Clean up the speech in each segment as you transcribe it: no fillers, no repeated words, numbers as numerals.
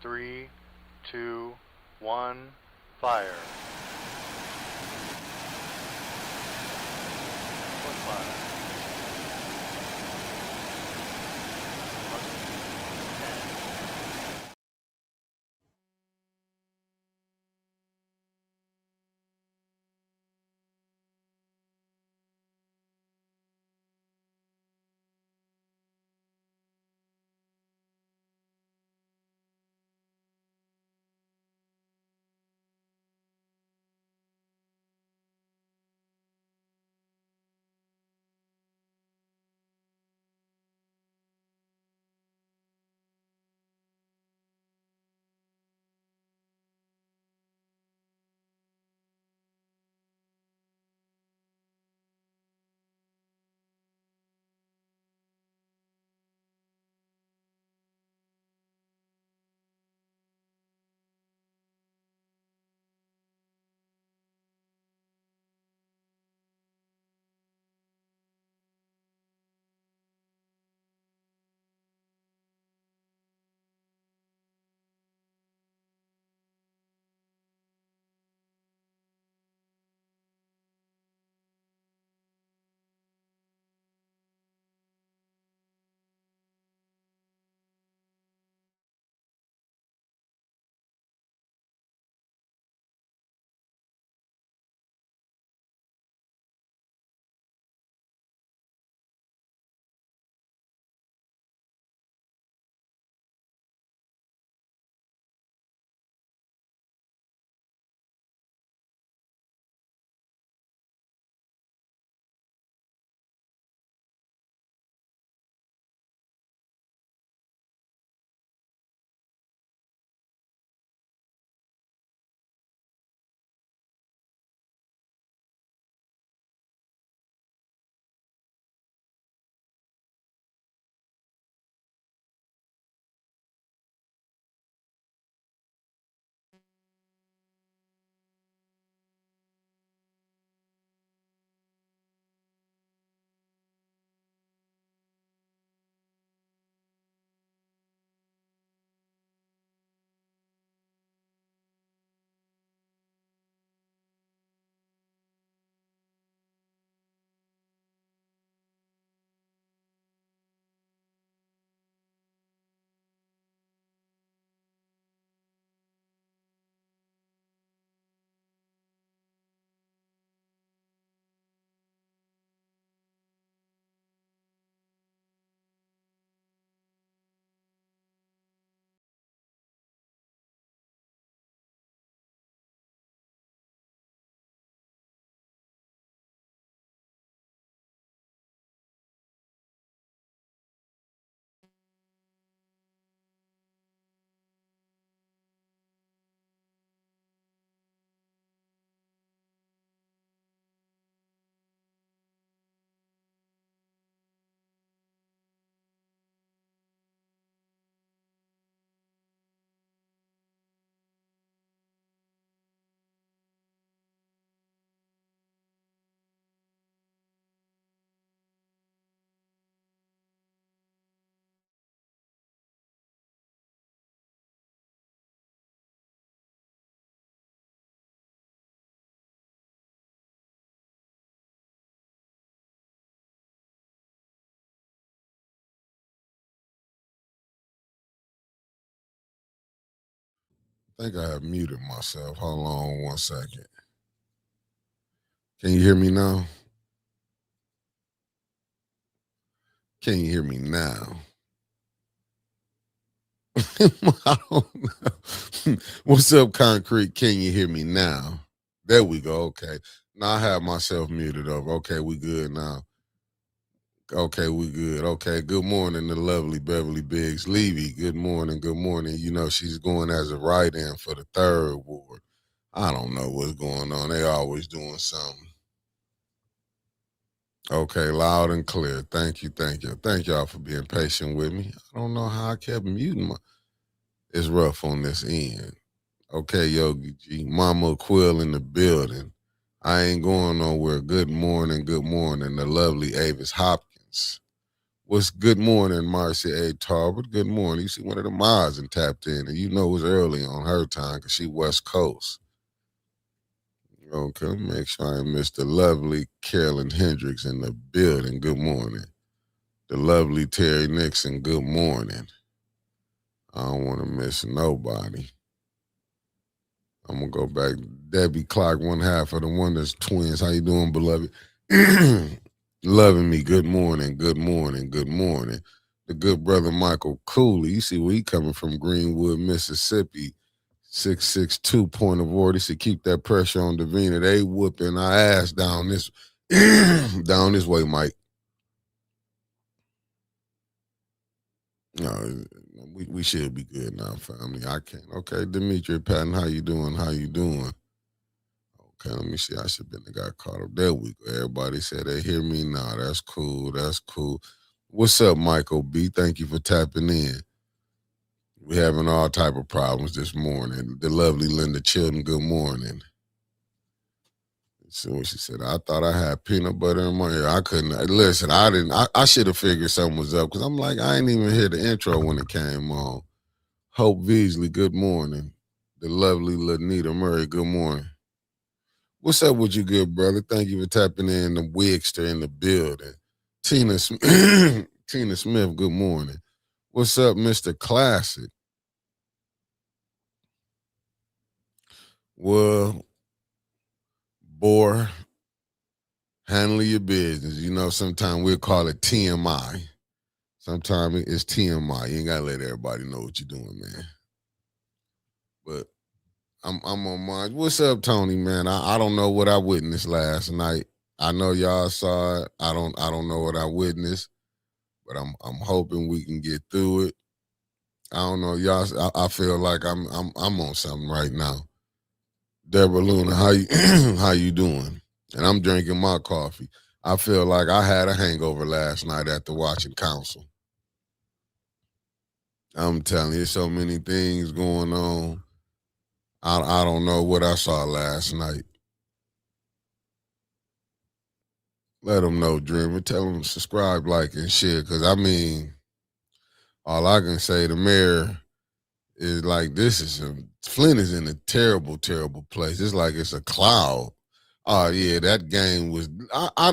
3, 2, 1, fire. What fire? I think I have muted myself. Hold on 1 second. Can you hear me now? Can you hear me now? I don't know. What's up, Concrete? Can you hear me now? There we go. Okay. Now I have myself muted up. Okay, we good now. Okay, we good. Okay, good morning to lovely Beverly Biggs Levy. Good morning. Good morning. You know, she's going as a write-in for the third ward. I don't know what's going on. They always doing something. Okay, loud and clear. Thank you, thank you. Thank y'all for being patient with me. I don't know how I kept muting my it's rough on this end. Okay, Yogi G. Mama Quill in the building. I ain't going nowhere. Good morning, good morning. The lovely Avis Hopkins. What's good morning, Marcy A. Talbot? Good morning. You see one of the mods and tapped in, and you know it was early on her time because she West Coast. Okay, make sure I miss the lovely Carolyn Hendricks in the building. Good morning. The lovely Terry Nixon. Good morning. I don't want to miss nobody. I'm gonna go back. Debbie Clark, one half of the Wonders twins. How you doing, beloved? Loving me. Good morning. Good morning. Good morning. The good brother Michael Cooley. You see where he coming from? Greenwood, Mississippi. 662 point of order. To keep that pressure on Davina. They whooping our ass down this down this way, Mike. No, we should be good now, family. I can't. Okay, Demetri Patton, how you doing? How you doing? Okay, let me see. I should have been the guy caught up. There we go. Everybody said they hear me now. That's cool. That's cool. What's up, Michael B? Thank you for tapping in. We're having all type of problems this morning. The lovely Linda Chilton, good morning. So she said, I thought I had peanut butter in my ear. I couldn't. Listen, I didn't. I should have figured something was up because I'm like, I ain't even hear the intro when it came on. Hope Beasley, good morning. The lovely Lanita Murray, good morning. What's up with you, good brother? Thank you for tapping in. The Wigster in the building. Tina Smith, good morning. What's up, Mr. Classic? Well, boy, handle your business. You know, sometimes we'll call it TMI. Sometimes it's TMI. You ain't gotta let everybody know what you're doing, man. But I'm on mine. What's up, Tony, man? I don't know what I witnessed last night. I know y'all saw it. I don't know what I witnessed, but I'm hoping we can get through it. I don't know, y'all. I feel like I'm on something right now. Deborah Luna, how you how you doing? And I'm drinking my coffee. I feel like I had a hangover last night after watching Council. I'm telling you, so many things going on. I don't know what I saw last night. Let them know, Dreamer. Tell them to subscribe, like, and share. Because, I mean, all I can say, the mayor is like, Flint is in a terrible, terrible place. It's like it's a cloud. Oh, yeah, that game was,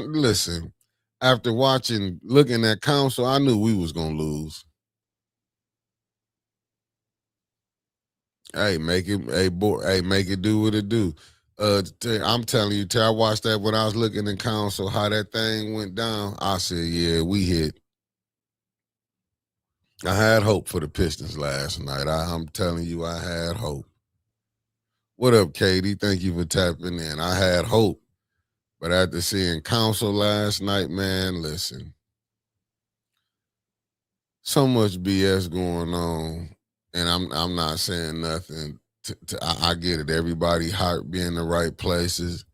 listen, after looking at Council, I knew we was going to lose. Hey, make it do what it do. I'm telling you, till I watched that when I was looking in Council, how that thing went down, I said, yeah, we hit. I had hope for the Pistons last night. I'm telling you, I had hope. What up, Katie? Thank you for tapping in. I had hope. But after seeing Council last night, man, listen. So much BS going on, and I'm not saying nothing. I get it. Everybody heart be in the right places.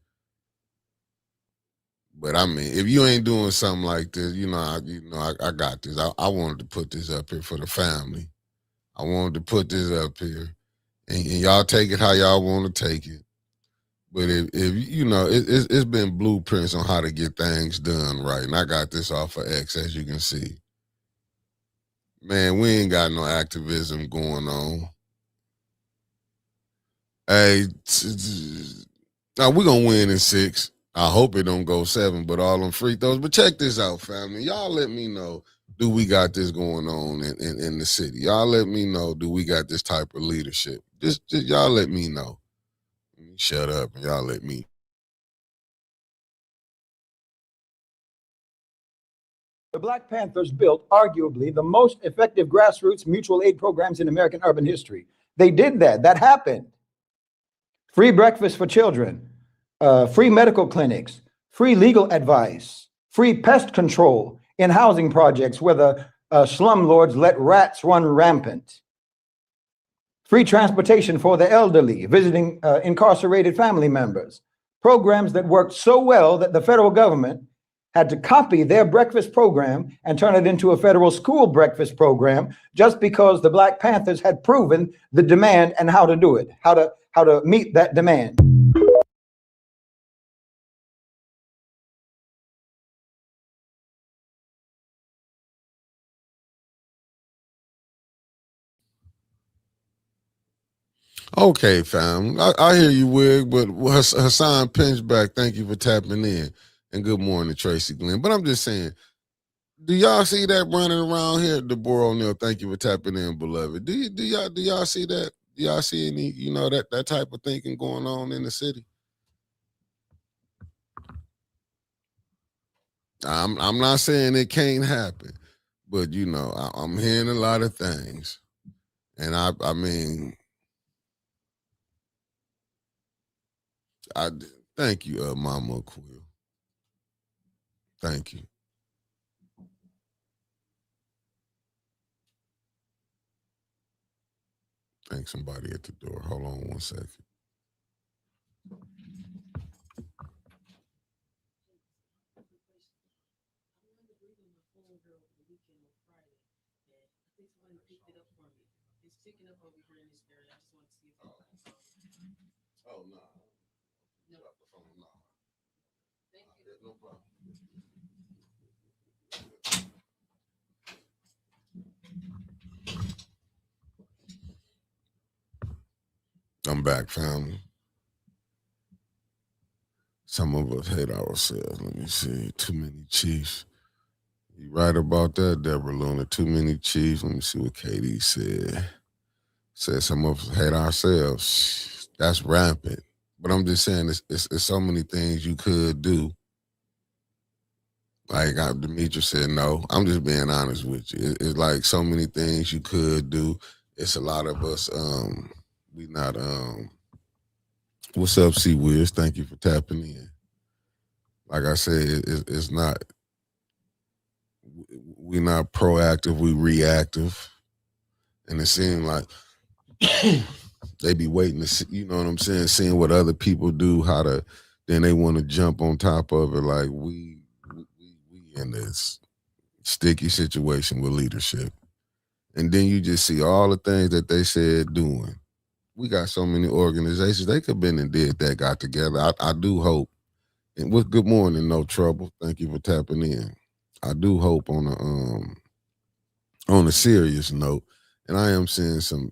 But I mean, if you ain't doing something like this, I got this. I wanted to put this up here for the family. I wanted to put this up here, and y'all take it how y'all want to take it. But if it's been blueprints on how to get things done right, and I got this off of X, as you can see. Man, we ain't got no activism going on. Hey, now we're gonna win in 6. I hope it don't go 7, but all them free throws. But check this out, family. Y'all let me know, do we got this going on in the city? Y'all let me know, do we got this type of leadership? Just y'all let me know. Shut up and y'all let me. The Black Panthers built arguably the most effective grassroots mutual aid programs in American urban history. They did that. That happened. Free breakfast for children, free medical clinics, free legal advice, free pest control in housing projects where the slumlords let rats run rampant, free transportation for the elderly, visiting incarcerated family members, programs that worked so well that the federal government had to copy their breakfast program and turn it into a federal school breakfast program just because the Black Panthers had proven the demand and how to do it, how to meet that demand. Okay, fam. I hear you, Wig, but Hassan Pinchback, thank you for tapping in. And good morning, Tracy Glenn. But I'm just saying, do y'all see that running around here? Deborah O'Neill, thank you for tapping in, beloved. Do y'all see that? Do y'all see any, that type of thinking going on in the city? I'm not saying it can't happen, but I'm hearing a lot of things. And I mean, I thank you, Mama Quill. Thank you. Thank somebody at the door. Hold on one second. Oh no. No. No problem. I'm back, family. Some of us hate ourselves. Let me see. Too many Chiefs. You right about that, Deborah Luna. Too many Chiefs. Let me see what KD said. Said some of us hate ourselves. That's rampant. But I'm just saying, it's so many things you could do. Like Demetrius said, no. I'm just being honest with you. It's like so many things you could do. It's a lot of us. We not. What's up, C Wiz? Thank you for tapping in. Like I said, it's not. We're not proactive. We reactive, and it seems like they be waiting to see. You know what I'm saying? Seeing what other people do, how to. Then they want to jump on top of it. Like we in this sticky situation with leadership. And then you just see all the things that they said doing. We got so many organizations. They could have been and did that, got together. I do hope. And with good morning, no trouble. Thank you for tapping in. I do hope on a serious note, and I am seeing some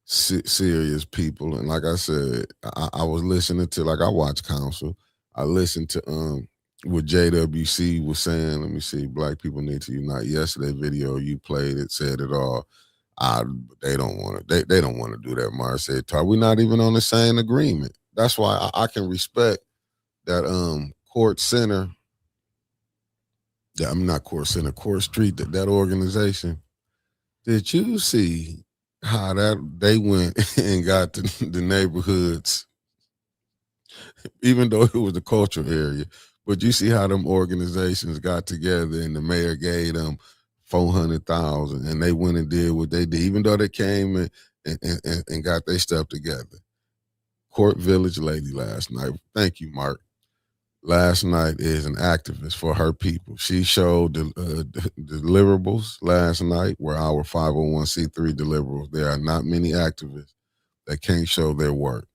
serious people. And like I said, I was listening to, like I watch Council. I listened to what JWC was saying. Let me see. Black people need to unite. Yesterday video you played, it said it all. They don't want to. They don't want to do that. Mars said, "We're not even on the same agreement." That's why I can respect that. Court Center. Yeah, I'm not Court Center. Court Street. That organization. Did you see how that they went and got the neighborhoods, even though it was the cultural area? But you see how them organizations got together and the mayor gave them 400,000, and they went and did what they did, even though they came and got their stuff together. Court Village lady last night. Thank you, Mark. Last night is an activist for her people. She showed the deliverables last night were our 501c3 deliverables. There are not many activists that can't show their work.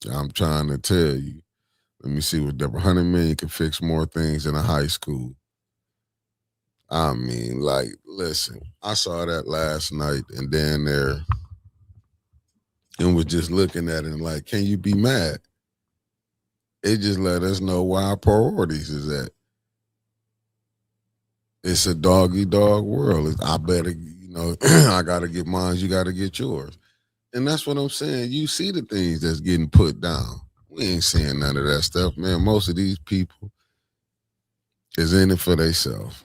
I'm trying to tell you. Let me see what Deborah 100 million can fix more things in a high school. I mean, like, listen, I saw that last night and then there and was just looking at it and like, can you be mad? It just let us know where our priorities is at. It's a doggy dog world. I better, I got to get mine. You got to get yours. And that's what I'm saying. You see the things that's getting put down. We ain't seeing none of that stuff, man. Most of these people is in it for themselves.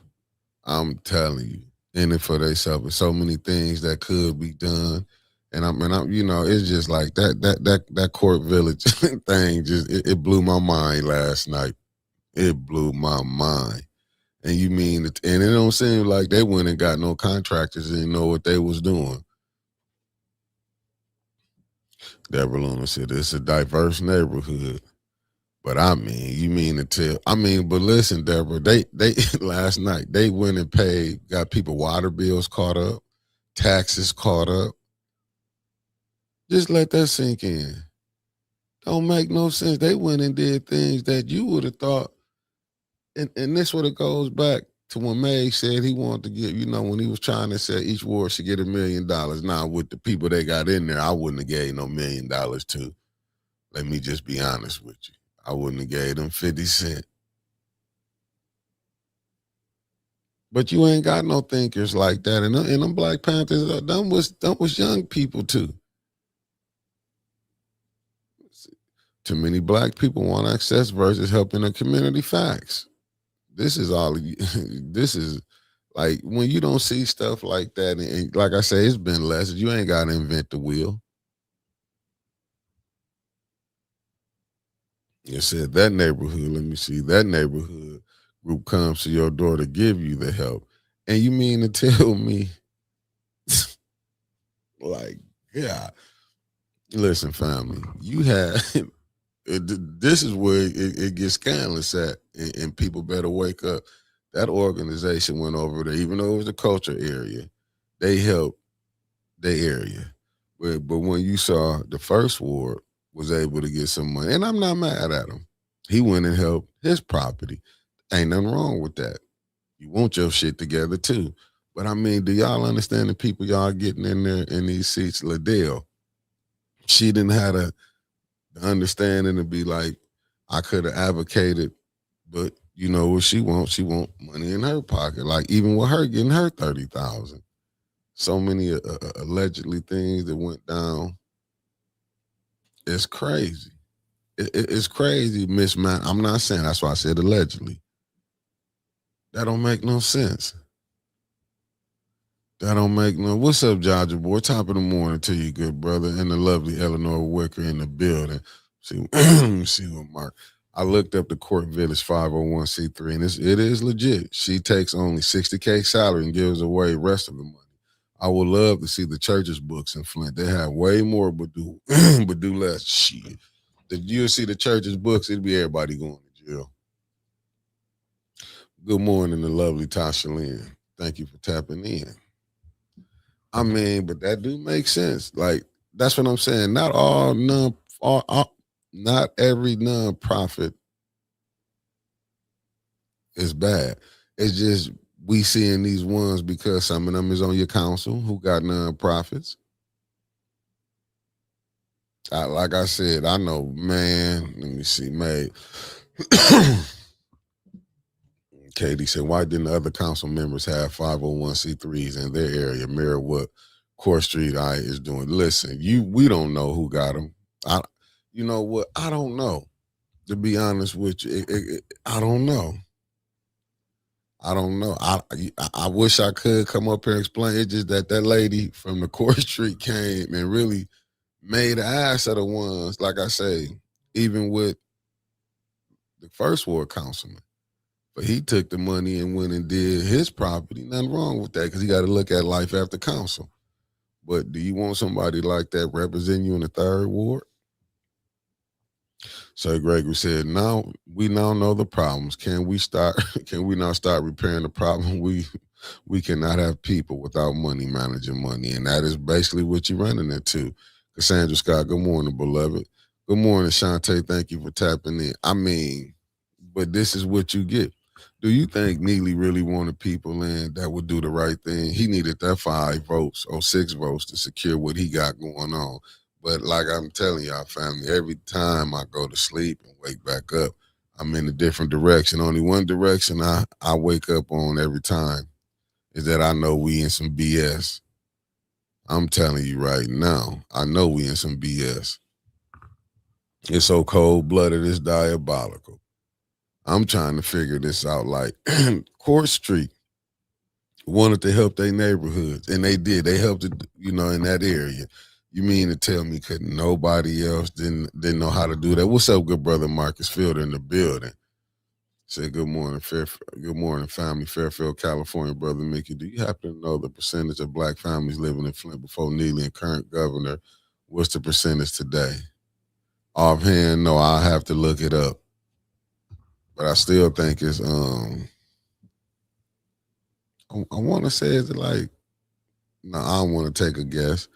I'm telling you, in it for themselves. There's so many things that could be done. And I'm, it's just like that Court Village thing. Just it blew my mind last night. It blew my mind. And you mean, and it don't seem like they went and got no contractors and didn't know what they was doing. Deborah Luna said it's a diverse neighborhood. But I mean, you mean to tell, but listen, Deborah, they last night, they went and paid, got people water bills caught up, taxes caught up. Just let that sink in. Don't make no sense. They went and did things that you would have thought, and this what it goes back. to when Meg said he wanted to give, when he was trying to say each ward should get $1 million. Now, with the people they got in there, I wouldn't have gave no $1 million to. Let me just be honest with you. I wouldn't have gave them 50 cents. But you ain't got no thinkers like that. And them Black Panthers, them was young people too. Too many black people want access versus helping the community. Facts. This is all. This is like when you don't see stuff like that. And like I say, it's been lessons. You ain't got to invent the wheel. You said that neighborhood. Let me see. That neighborhood group comes to your door to give you the help, and you mean to tell me, like, yeah. Listen, family. You had. This is where it gets scandalous at, and people better wake up. That organization went over there, even though it was a culture area. They helped their area. But when you saw the first ward was able to get some money, and I'm not mad at him. He went and helped his property. Ain't nothing wrong with that. You want your shit together too. But I mean, do y'all understand the people y'all getting in there in these seats? Liddell, she didn't have the understanding to be like, I could have advocated, but you know what she wants? She want money in her pocket. Like even with her getting her 30,000, so many allegedly things that went down. It's crazy. It's crazy, Miss Man. I'm not saying that's why I said allegedly. That don't make no sense. That don't make no. What's up, Georgia boy? Top of the morning to you, good brother, and the lovely Eleanor Wicker in the building. See, see what Mark. I looked up the Court Village 501c3, and it is legit. She takes only $60K salary and gives away the rest of the money. I would love to see the church's books in Flint. They have way more, but do but do less. Shit. If you see the church's books, it'd be everybody going to jail. Good morning, the lovely Tasha Lynn. Thank you for tapping in. I mean, but that do make sense. Like, that's what I'm saying. Not not every nonprofit is bad. It's just we seeing these ones because some of them is on your council who got nonprofits. Like I said, I know, man. Let me see, May. Katie said, why didn't the other council members have 501c3s in their area? Mirror what Court Street is doing. Listen, we don't know who got them. You know what? I don't know. To be honest with you, I don't know. I don't know. I wish I could come up here and explain. It's just that lady from the Court Street came and really made an ass of the ones, like I say, even with the first ward councilman. But he took the money and went and did his property. Nothing wrong with that because he got to look at life after council. But do you want somebody like that representing you in the third ward? So Gregory said, now we now know the problems. Can we now start repairing the problem? We cannot have people without money managing money. And that is basically what you're running into. Cassandra Scott, good morning, beloved. Good morning, Shantae. Thank you for tapping in. I mean, but this is what you get. Do you think Neely really wanted people in that would do the right thing? He needed that 5 votes or 6 votes to secure what he got going on. But like I'm telling y'all, family, every time I go to sleep and wake back up, I'm in a different direction. Only one direction I wake up on every time is that I know we in some BS. I'm telling you right now, I know we in some BS. It's so cold-blooded, it's diabolical. I'm trying to figure this out. Like Court Street wanted to help their neighborhoods, and they did. They helped it, in that area. You mean to tell me couldn't nobody else didn't know how to do that? What's up, good brother Marcus Fielder in the building? Say good morning, good morning, family, Fairfield, California, brother Mickey. Do you happen to know the percentage of black families living in Flint before Neely and current governor? What's the percentage today? Offhand, no, I'll have to look it up. But I still think it's I want to say it's like, no, I don't want to take a guess.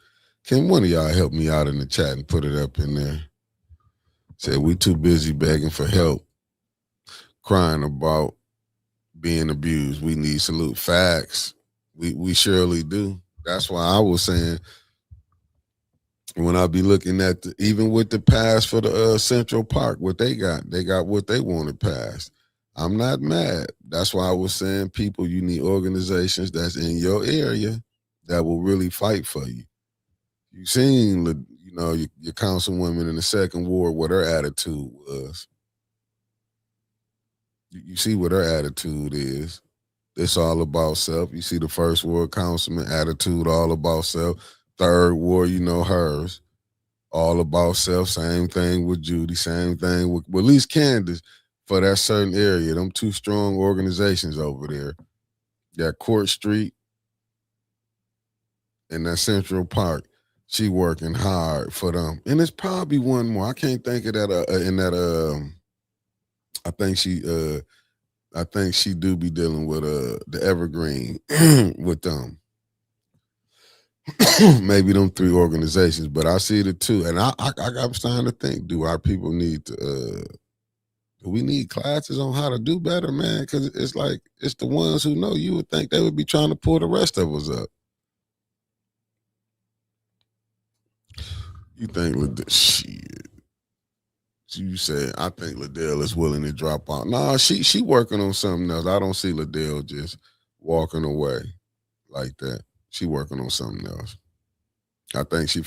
Can one of y'all help me out in the chat and put it up in there? Say we too busy begging for help, crying about being abused. We need salute facts. We surely do. That's why I was saying when I be looking at even with the pass for the Central Park, what they got what they wanted passed. I'm not mad. That's why I was saying, people, you need organizations that's in your area that will really fight for you. You seen, your councilwoman in the second ward, what her attitude was. You see what her attitude is. It's all about self. You see the first ward councilman attitude, all about self. Third ward, hers, all about self. Same thing with Judy. Same thing with at least Candace for that certain area. Them two strong organizations over there. Got Court Street and that Central Park. She working hard for them. And it's probably one more. I can't think of that in that I think she do be dealing with the Evergreen with them. Maybe them three organizations, but I see the two. And I'm starting to think, do our people need to do we need classes on how to do better, man? Because it's like it's the ones who know. You would think they would be trying to pull the rest of us up. You think shit. You said, I think Liddell is willing to drop out. Nah, she working on something else. I don't see Liddell just walking away like that. She working on something else. I think she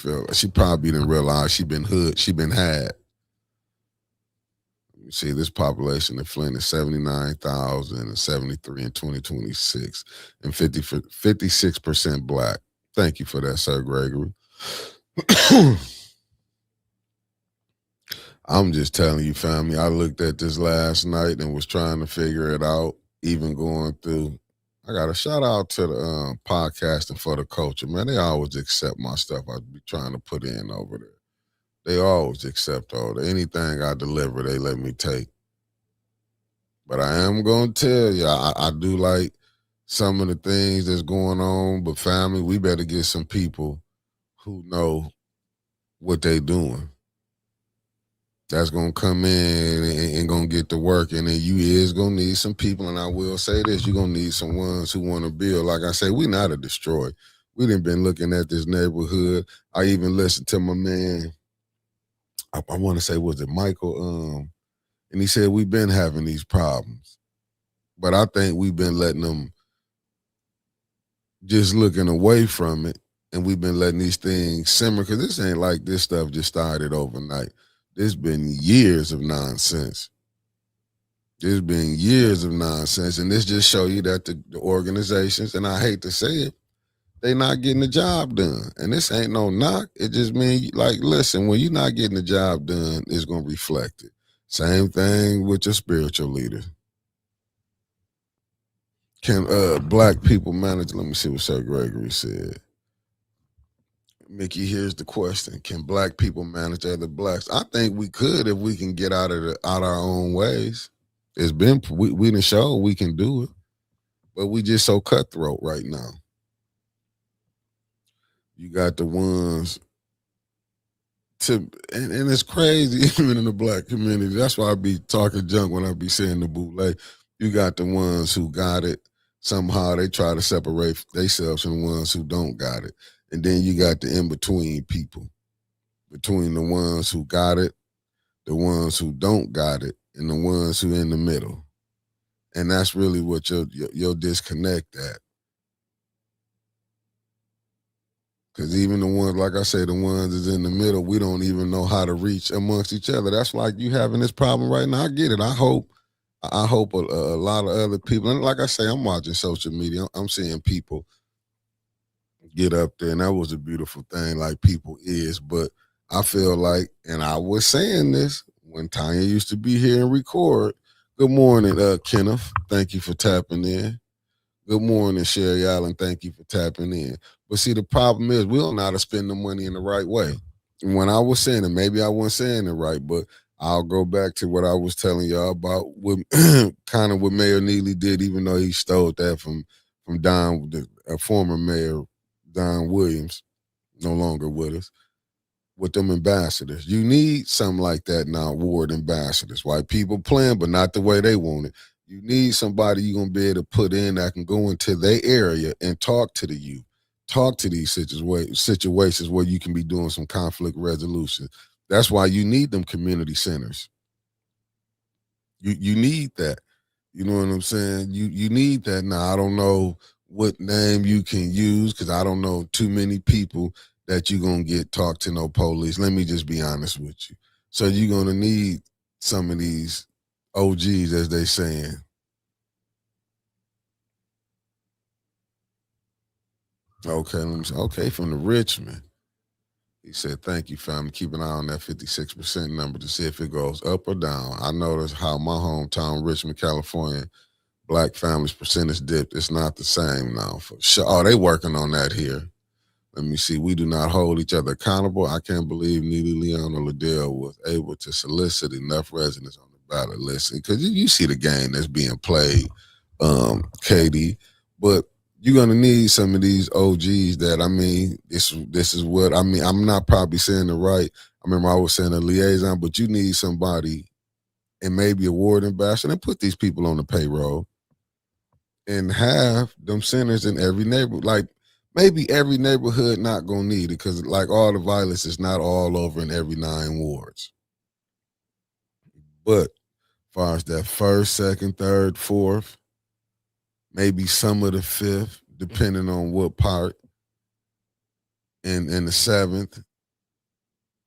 probably didn't realize she been had. You see, this population in Flint is 79,073 in 2026 and 56% black. Thank you for that, Sir Gregory. I'm just telling you, family, I looked at this last night and was trying to figure it out, even going through. I got a shout out to the podcasting for the culture, man. They always accept my stuff I be trying to put in over there. They always accept anything I deliver, they let me take. But I am going to tell you, I do like some of the things that's going on, but family, we better get some people who know what they doing. That's going to come in and going to get to work. And then you is going to need some people. And I will say this, you're going to need some ones who want to build. Like I say, we not a destroy. We done been looking at this neighborhood. I even listened to my man, I want to say, was it Michael? And he said, we've been having these problems. But I think we've been letting them just looking away from it. And we've been letting these things simmer because this ain't like this stuff just started overnight. There's been years of nonsense. There's been years of nonsense. And this just show you that the organizations, and I hate to say it, they not getting the job done. And this ain't no knock. It just means, like, listen, when you're not getting the job done, it's going to reflect it. Same thing with your spiritual leader. Can black people manage? Let me see what Sir Gregory said. Mickey, here's the question. Can black people manage other blacks? I think we could if we can get out our own ways. It's been, we done show we can do it, but we just so cutthroat right now. You got the ones and it's crazy even in the black community. That's why I be talking junk when I be saying the bootleg. You got the ones who got it. Somehow they try to separate themselves from the ones who don't got it. And then you got the in-between people, between the ones who got it, the ones who don't got it, and the ones who in the middle. And that's really what your disconnect at. Because even the ones, like I say, the ones that's in the middle, we don't even know how to reach amongst each other. That's like you having this problem right now. I get it. I hope a lot of other people, and like I say, I'm watching social media. I'm seeing people get up there, and that was a beautiful thing, like people is. But I feel like, and I was saying this when Tanya used to be here and record. Good morning, Kenneth. Thank you for tapping in. Good morning, Sherry Allen. Thank you for tapping in. But see, the problem is we don't know how to spend the money in the right way. And when I was saying it, maybe I wasn't saying it right, but I'll go back to what I was telling y'all about what kind of what Mayor Neely did, even though he stole that from Don, a former mayor, Don Williams, no longer with us, with them ambassadors. You need something like that now, ward ambassadors. White people playing, but not the way they want it. You need somebody you're gonna be able to put in that can go into their area and talk to the youth, talk to these situations where you can be doing some conflict resolution. That's why you need them community centers. You need that. You know what I'm saying? You need that. Now I don't know what name you can use because I don't know too many people that you're gonna get talk to no police. Let me just be honest with you. So you're gonna need some of these OGs, as they saying. Okay, let me see. Okay, from the Richmond. He said, thank you, family. Keep an eye on that 56% number to see if it goes up or down. I noticed how my hometown, Richmond, California, black families percentage dipped. It's not the same now. For sure. Oh, they working on that here. Let me see. We do not hold each other accountable. I can't believe neither Leon or Liddell was able to solicit enough residents on the ballot list. Because you see the game that's being played, Katie. But you're gonna need some of these OGs that I mean, this is what I mean. I'm not probably saying it right. I remember I was saying a liaison, but you need somebody and maybe a ward ambassador and put these people on the payroll and have them centers in every neighborhood. Like maybe every neighborhood not gonna need it because like all the violence is not all over in every 9 wards. But as far as that first, second, third, fourth, maybe some of the fifth, depending on what part, and the seventh,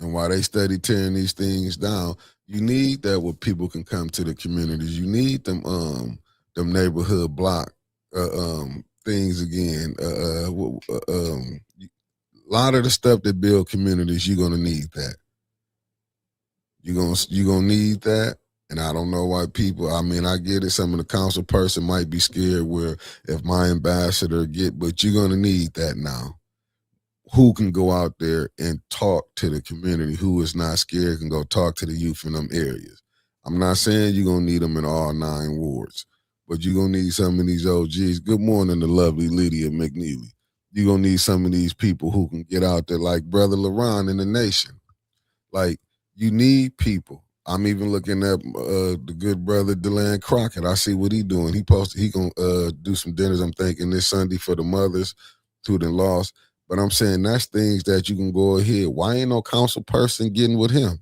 and while they study tearing these things down, you need that where people can come to the communities. You need them neighborhood block things again. A lot of the stuff that build communities, you're gonna need that. You're gonna need that. And I don't know why people, I mean, I get it. Some of the council person might be scared where if my ambassador but you're gonna need that now. Who can go out there and talk to the community, who is not scared, can go talk to the youth in them areas. I'm not saying you're going to need them in all 9 wards, but you're going to need some of these OGs. Good morning, the lovely Lydia McNeely. You're going to need some of these people who can get out there like Brother LaRon in the nation. Like, you need people. I'm even looking at the good brother Deland Crockett. I see what he doing. He going to do some dinners, I'm thinking, this Sunday for the mothers who done lost. But I'm saying that's things that you can go ahead. Why ain't no council person getting with him?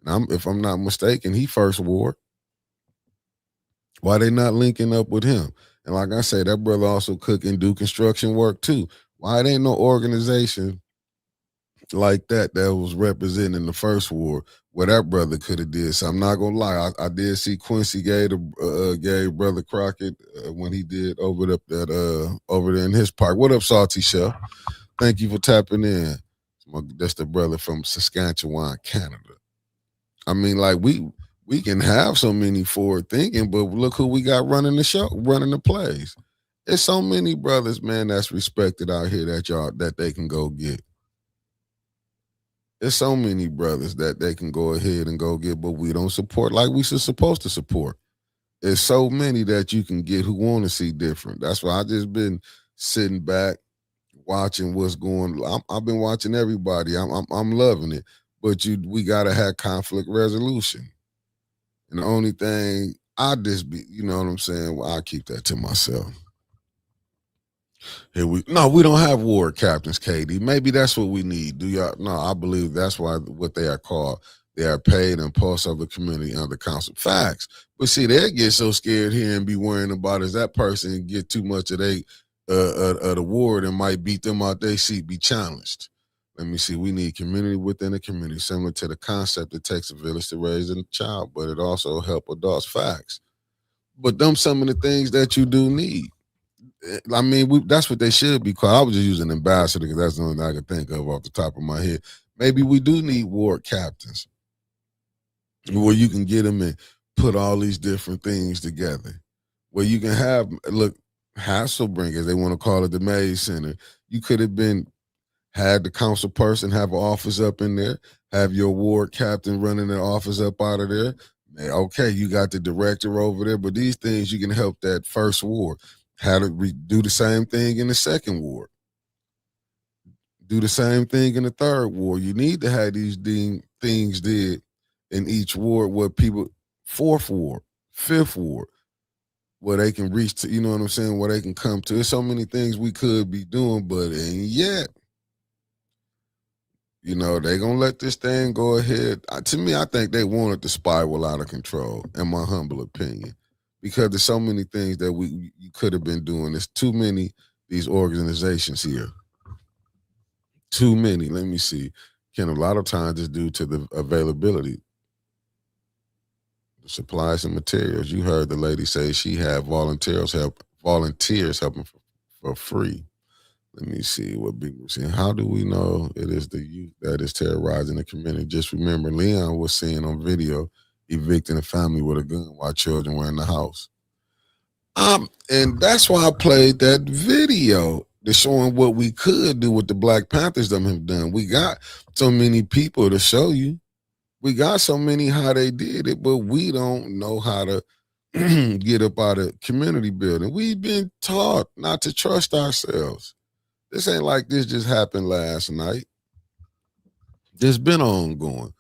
If I'm not mistaken, he first ward. Why they not linking up with him? And like I say, that brother also cook and do construction work too. Why it ain't no organization like that was representing the first ward where that brother could have did? So I'm not gonna lie, I did see Quincy gave Brother Crockett when he did over there in his park. What up, Salty Chef? Thank you for tapping in. That's the brother from Saskatchewan, Canada. I mean, like we can have so many forward thinking, but look who we got running the show, running the plays. There's so many brothers, man, that's respected out here that they can go get. There's so many brothers that they can go ahead and go get, but we don't support like we should supposed to support. There's so many that you can get who want to see different. That's why I just been sitting back, watching what's going on. I've been watching everybody. I'm loving it. But we gotta have conflict resolution. And the only thing I just be, you know what I'm saying? Well, I keep that to myself. We don't have ward captains, KD. Maybe that's what we need. Do y'all? No, I believe that's what they are called. They are paid and pulse of the community under council. Facts. But see, they get so scared here and be worrying about is that person get too much of the ward and might beat them out their seat, be challenged. Let me see. We need community within a community, similar to the concept it takes a village to raise a child, but it also help adults. Facts. But them some of the things that you do need. I mean, that's what they should be called. I was just using ambassador because that's the only thing I could think of off the top of my head. Maybe we do need ward captains where you can get them and put all these different things together. Where you can have, Hasselbringers, they want to call it the Maze Center. You could have had the council person have an office up in there, have your ward captain running the office up out of there. Okay, you got the director over there, but these things you can help that first ward. How to do the same thing in the second ward. Do the same thing in the third ward. You need to have these things did in each ward where people, fourth ward, fifth ward. where they can reach to, you know what I'm saying, where they can come to. There's so many things we could be doing, but ain't yet. You know, they gonna let this thing go ahead. To me, I think they want it to spiral out of control, in my humble opinion, because there's so many things that you could have been doing. There's too many these organizations here. Too many. Let me see. Can a lot of times it's due to the availability, the supplies and materials. You heard the lady say she had volunteers helping for free. Let me see what people were saying. How do we know it is the youth that is terrorizing the community? Just remember, Leon was seen on video evicting a family with a gun while children were in the house. And that's why I played that video to showing what we could do, what the Black Panthers them have done. We got so many people to show you. We got so many how they did it, but we don't know how to get up out of community building. We've been taught not to trust ourselves. This ain't like this just happened last night. This been ongoing.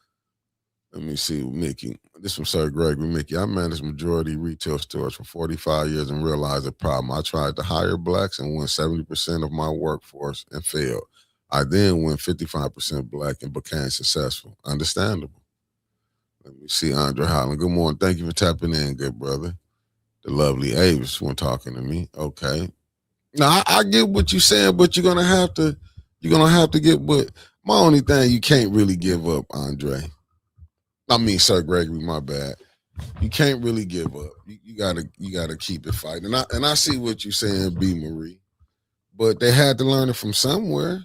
Let me see, Mickey. This from Sir Gregory. Mickey, I managed majority retail stores for 45 years and realized the problem. I tried to hire blacks and won 70% of my workforce and failed. I then went 55% black and became successful. Understandable. Let me see, Andre Holland. Good morning. Thank you for tapping in, good brother. The lovely Avis when talking to me. Okay. Now I get what you're saying, but you're gonna have to get. But my only thing, you can't really give up, Andre. I mean, Sir Gregory, my bad. You can't really give up. You gotta keep it fighting. And I see what you're saying, B. Marie. But they had to learn it from somewhere.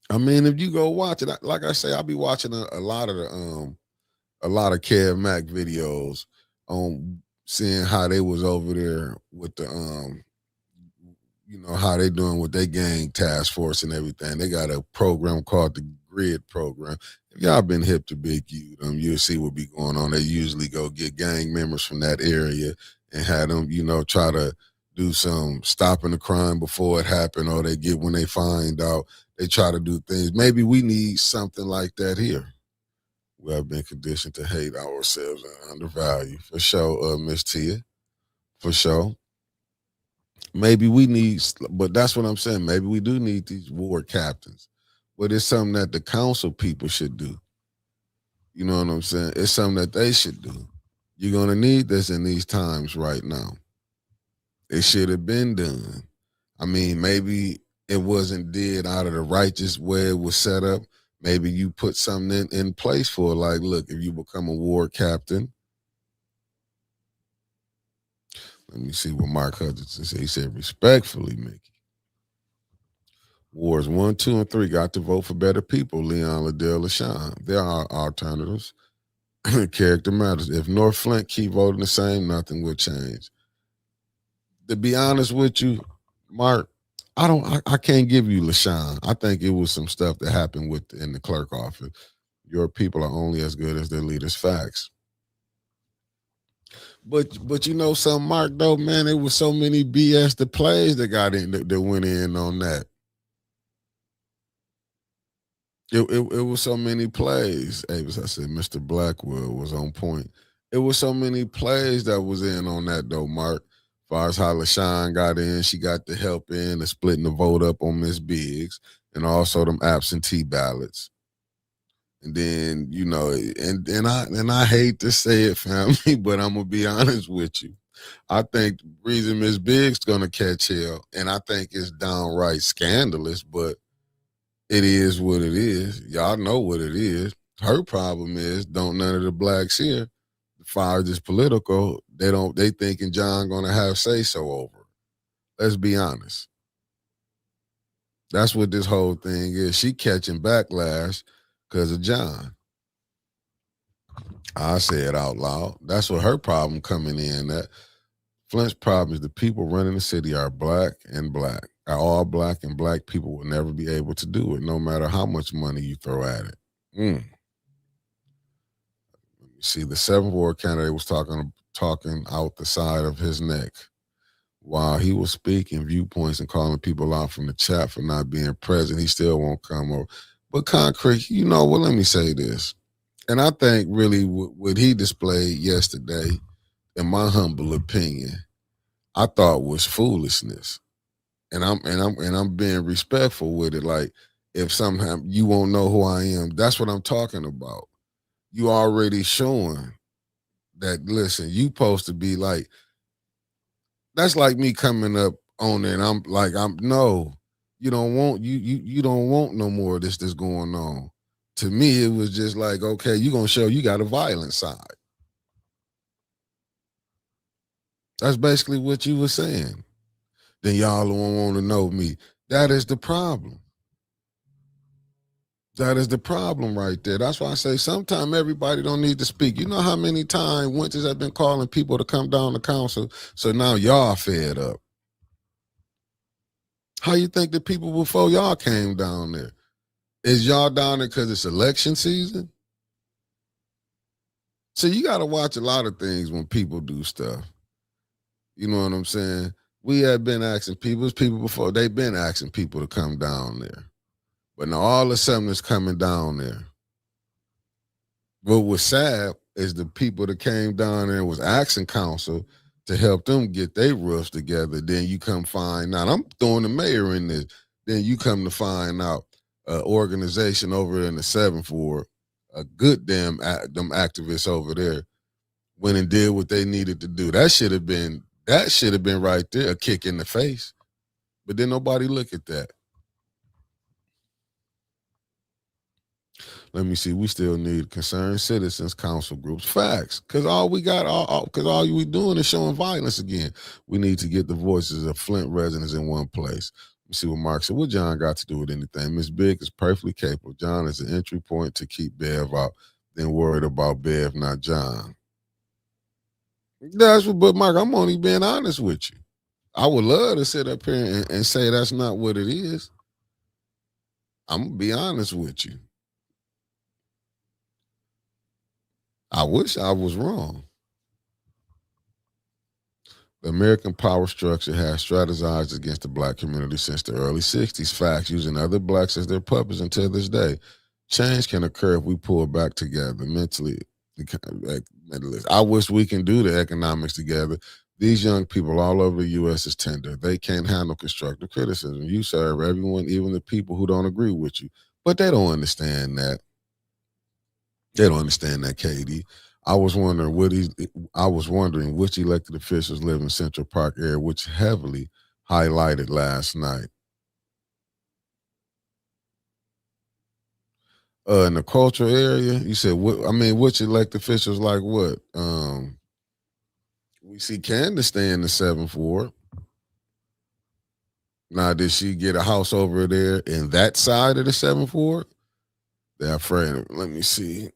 I mean, if you go watch it, like I say, I'll be watching a lot of Kev Mack videos on seeing how they was over there with the you know, how they doing with their gang task force and everything. They got a program called the Grid Program. If y'all been hip to Big U, you'll see what be going on. They usually go get gang members from that area and have them, you know, try to do some stopping the crime before it happened, or they get when they find out, they try to do things. Maybe we need something like that here. We have been conditioned to hate ourselves and undervalue. For sure, Miss Tia. For sure. Maybe we need, but that's what I'm saying. Maybe we do need these ward captains. But it's something that the council people should do. You know what I'm saying? It's something that they should do. You're going to need this in these times right now. It should have been done. I mean, maybe it wasn't did out of the righteous way it was set up. Maybe you put something in place for it. Like, look, if you become a ward captain, let me see what Mark Hutchinson said. He said, respectfully, Mickey. Wards 1, 2, and 3 got to vote for better people, Leon, Liddell, LaShawn. There are alternatives. Character matters. If North Flint keep voting the same, nothing will change. To be honest with you, Mark, I can't give you LaShawn. I think it was some stuff that happened in the clerk office. Your people are only as good as their leaders' facts. But you know something, Mark, though, man, it was so many BS the plays that got in that went in on that. It was so many plays. Avis, I said Mr. Blackwood was on point. It was so many plays that was in on that though, Mark. As far as how LaShawn got in, she got the help in and splitting the vote up on Miss Biggs, and also them absentee ballots. And then, you know, and I hate to say it, family, but I'm gonna be honest with you. I think the reason Miss Biggs gonna catch hell, and I think it's downright scandalous, but it is what it is. Y'all know what it is. Her problem is don't none of the blacks here, as far as this political, they thinking John gonna have say so over. Let's be honest. That's what this whole thing is. She catching backlash because of John. I say it out loud. That's what her problem coming in at. Flint's problem is the people running the city are black, are all black, and black people will never be able to do it, no matter how much money you throw at it. Let me see, the 7th ward candidate was talking out the side of his neck while he was speaking viewpoints and calling people out from the chat for not being present. He still won't come over. But concrete, you know what? Let me say this. And I think really what he displayed yesterday in my humble opinion, I thought was foolishness. And I'm being respectful with it. Like, if somehow you won't know who I am, that's what I'm talking about. You already showing that, listen, you supposed to be like, that's like me coming up on it and I'm like, no, you don't want no more of this that's going on. To me, it was just like, okay, you gonna show you got a violent side. That's basically what you were saying. Then y'all don't want to know me. That is the problem. That is the problem right there. That's why I say sometimes everybody don't need to speak. You know how many times winters have been calling people to come down to council, so now y'all fed up. How you think the people before y'all came down there? Is y'all down there because it's election season? So you got to watch a lot of things when people do stuff. You know what I'm saying? We have been asking people, it's people before, they've been asking people to come down there. But now all of a sudden it's coming down there. What was sad is the people that came down there and was asking council to help them get their roofs together. Then you come find out, I'm throwing the mayor in this. Then you come to find out an organization over in the 7th Ward, a good damn them activists over there, went and did what they needed to do. That should have been right there, a kick in the face. But then nobody look at that. Let me see. We still need concerned citizens, council groups, facts. Because all we doing is showing violence again. We need to get the voices of Flint residents in one place. Let me see what Mark said. What John got to do with anything? Miss Big is perfectly capable. John is an entry point to keep Bev out. Then worried about Bev, not John. That's what, but Mark, I'm only being honest with you. I would love to sit up here and say that's not what it is. I'm gonna be honest with you. I wish I was wrong. The American power structure has strategized against the black community since the early 60s. Facts, using other blacks as their puppets until this day. Change can occur if we pull back together mentally. I wish we can do the economics together. These young people all over the U.S. is tender. They can't handle constructive criticism. You serve everyone, even the people who don't agree with you. But they don't understand that. They don't understand that, Katie. I was wondering which elected officials live in Central Park area, which heavily highlighted last night. In the cultural area, you said what? I mean, which elected officials like what? We see Candace stay in the 7th Ward. Now, did she get a house over there in that side of the 7th Ward? They're afraid. Let me see.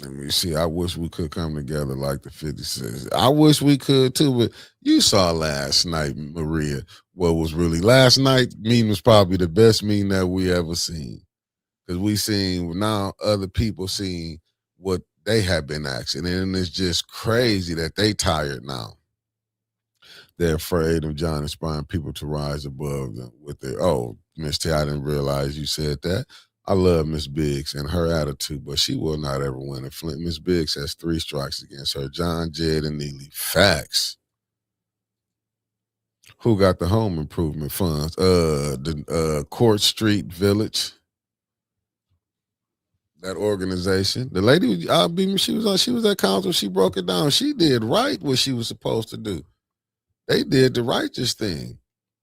Let me see. I wish we could come together like the 56. I wish we could too, but you saw last night, Maria, what was really last night meeting was probably the best meeting that we ever seen. Because we seen now other people seeing what they have been asking. And it's just crazy that they tired now. They're afraid of John inspiring people to rise above them with their, oh, Miss T, I didn't realize you said that. I love Miss Biggs and her attitude, but she will not ever win at Flint. Miss Biggs has 3 strikes against her. John, Jed, and Neely. Facts. Who got the home improvement funds? The Court Street Village. That organization. The lady, she was at council. She broke it down. She did right what she was supposed to do. They did the righteous thing.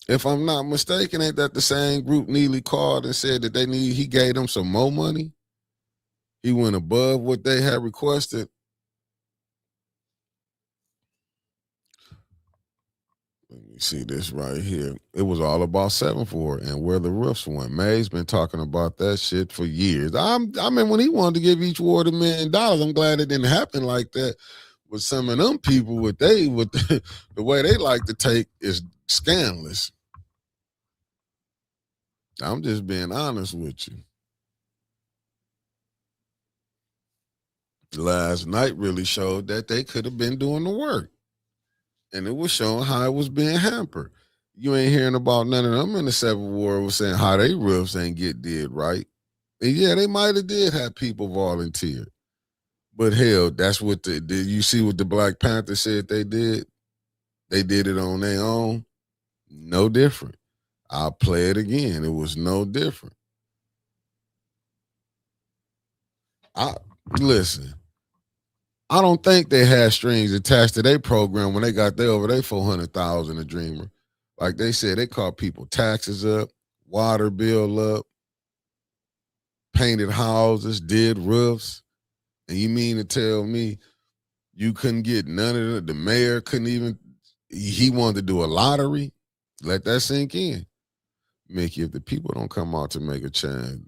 If I'm not mistaken, ain't that the same group Neely called and said that he gave them some more money? He went above what they had requested. Let me see this right here. It was all about 7th Ward and where the roofs went. May's been talking about that shit for years. I mean, when he wanted to give each ward $1 million, I'm glad it didn't happen like that. With some of them people, the way they like to take is scandalous. I'm just being honest with you. Last night really showed that they could have been doing the work. And it was showing how it was being hampered. You ain't hearing about none of them in the 7th Ward was saying how they roofs ain't get did right. And yeah, they might have did have people volunteer. But hell, that's what did you see what the Black Panther said they did? They did it on their own. No different. I'll play it again. It was no different. I listen. I don't think they had strings attached to their program when they got there over their 400,000 a dreamer. Like they said, they caught people taxes up, water bill up, painted houses, did roofs. And you mean to tell me you couldn't get none of it? The mayor couldn't even, he wanted to do a lottery? Let that sink in. Mickey, if the people don't come out to make a change,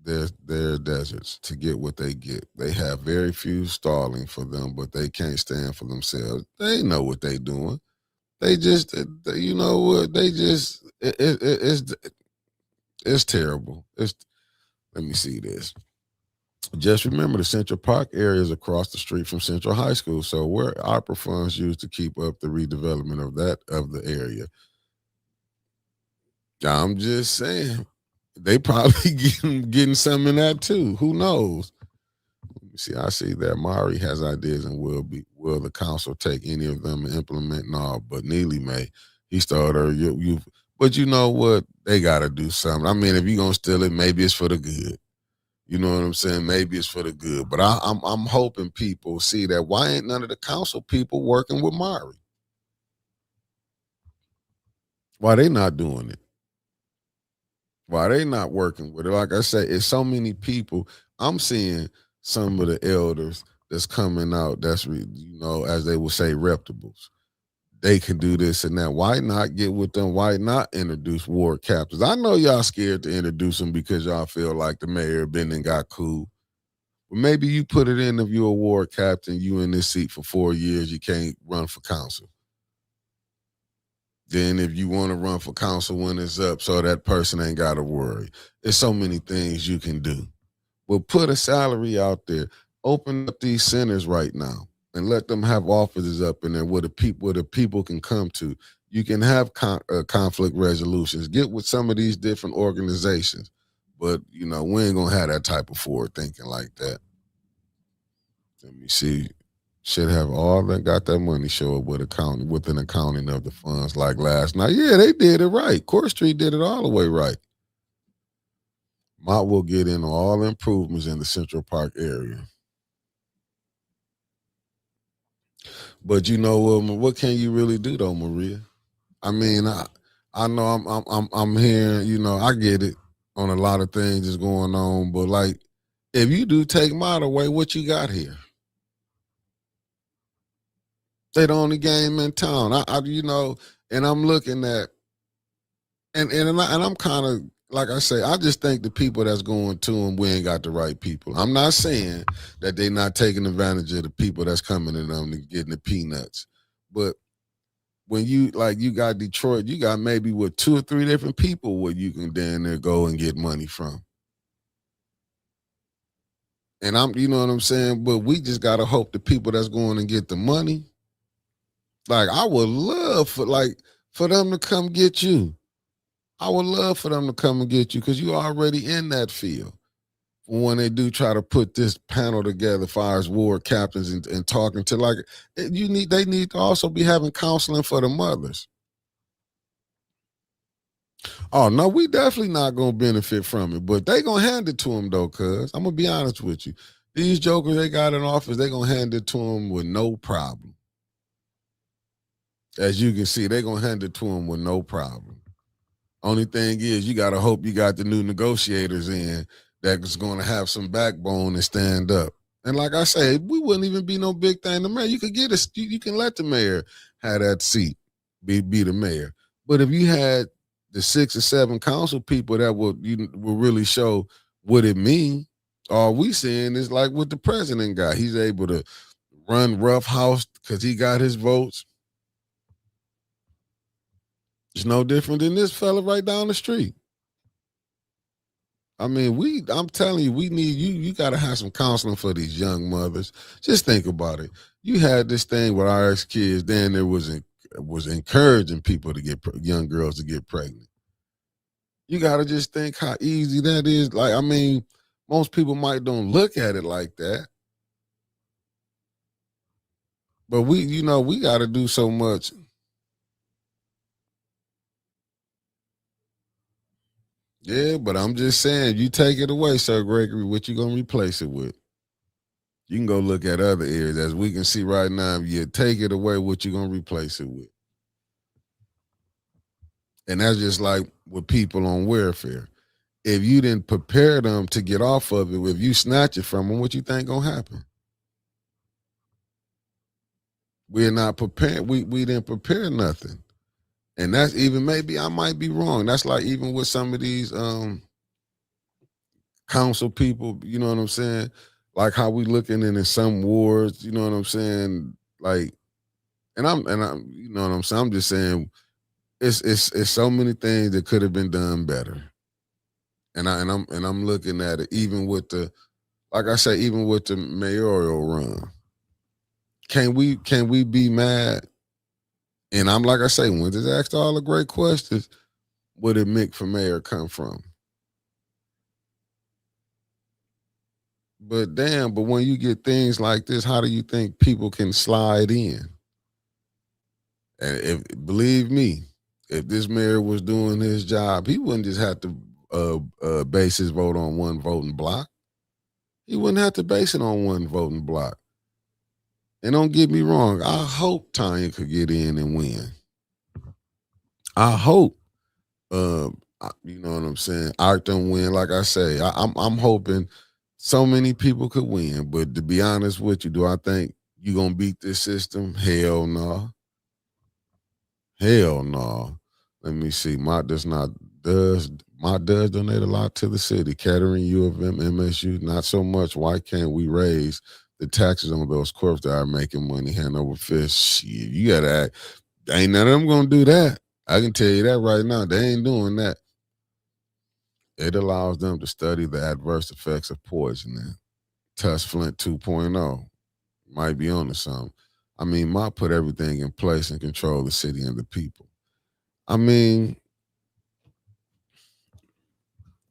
they're deserts to get what they get. They have very few stalling for them, but they can't stand for themselves. They know what they doing. They just, you know what? They just, it's terrible. Let me see this. Just remember the Central Park area is across the street from Central High School. So where opera funds used to keep up the redevelopment of the area. I'm just saying. They probably getting some in that too. Who knows? See, I see that Mari has ideas and will the council take any of them and implement? No, but Neely may. He started but you know what? They gotta do something. I mean, if you're gonna steal it, maybe it's for the good. You know what I'm saying? Maybe it's for the good. But I'm hoping people see that. Why ain't none of the council people working with Mari? Why they not doing it? Why they not working with it? Like I say, it's so many people. I'm seeing some of the elders that's coming out that's, as they would say, reputables. They can do this and that. Why not get with them? Why not introduce ward captains? I know y'all scared to introduce them because y'all feel like the mayor been and got cool. But maybe you put it in if you're a ward captain, you in this seat for 4 years, you can't run for council. Then if you want to run for council when it's up, so that person ain't got to worry. There's so many things you can do. Well, put a salary out there. Open up these centers right now and let them have offices up in there where the people can come to. You can have conflict resolutions. Get with some of these different organizations. But, we ain't going to have that type of forward thinking like that. Let me see. Should have all that got that money show up with an accounting of the funds like last night. Yeah, they did it right. Court Street did it all the way right. Mott will get in all improvements in the Central Park area. But you know what can you really do though, Maria? I mean, I know I'm hearing, I get it on a lot of things that's going on, but like if you do take Mott away, what you got here? They the only game in town. And I'm looking at, and I'm kind of, like I say, I just think the people that's going to them, we ain't got the right people. I'm not saying that they not taking advantage of the people that's coming to them and getting the peanuts. But when you got Detroit, you got maybe 2 or 3 different people where you can down there go and get money from. And you know what I'm saying? But we just got to hope the people that's going and get the money, like I would love for them to come get you. I would love for them to come and get you because you're already in that field. When they do try to put this panel together, far as ward captains and talking to they need to also be having counseling for the mothers. Oh no, we definitely not gonna benefit from it, but they gonna hand it to them though. Cause I'm gonna be honest with you, these jokers they got in office, they gonna hand it to them with no problem. As you can see, they gonna hand it to them with no problem. Only thing is, you gotta hope you got the new negotiators in that's gonna have some backbone and stand up. And like I say, we wouldn't even be no big thing. The mayor, you could you can let the mayor have that seat, be the mayor. But if you had the 6 or 7 council people that will really show what it mean, all we seeing is like what the president got. He's able to run rough house because he got his votes. It's no different than this fella right down the street. I mean, I'm telling you, we need you got to have some counseling for these young mothers. Just think about it. You had this thing with our ex-kids, then there was encouraging people to get young girls to get pregnant. You got to just think how easy that is. Like, I mean, most people don't look at it like that. But we got to do so much. Yeah, but I'm just saying, you take it away, Sir Gregory, what you gonna replace it with? You can go look at other areas. As we can see right now, if you take it away, what you gonna replace it with? And that's just like with people on welfare. If you didn't prepare them to get off of it, if you snatch it from them, what you think gonna happen? We're not prepared. We didn't prepare nothing. And that's even, maybe I might be wrong. That's like even with some of these council people, you know what I'm saying? Like how we looking in some wards, you know what I'm saying? Like, and I'm, you know what I'm saying? I'm just saying it's so many things that could have been done better. And I'm looking at it, even with the, like I say, even with the mayoral run. Can we be mad? And I'm, like I say, when just asked all the great questions, where did Mick for mayor come from? But damn, but when you get things like this, how do you think people can slide in? And if, believe me, if this mayor was doing his job, he wouldn't just have to base his vote on one voting block. He wouldn't have to base it on one voting block. And don't get me wrong, I hope Tanya could get in and win. I hope, you know what I'm saying, Arthur win. Like I say, I'm hoping so many people could win. But to be honest with you, do I think you gonna beat this system? Hell no. Hell no. Let me see. My does donate a lot to the city. Kettering, U of M, MSU, not so much. Why can't we raise the taxes on those corps that are making money hand over fist? Shit, you gotta act. Ain't none of them gonna do that. I can tell you that right now. They ain't doing that. It allows them to study the adverse effects of poisoning. Tuss Flint 2.0 might be on to something. I mean, Ma put everything in place and control the city and the people. I mean,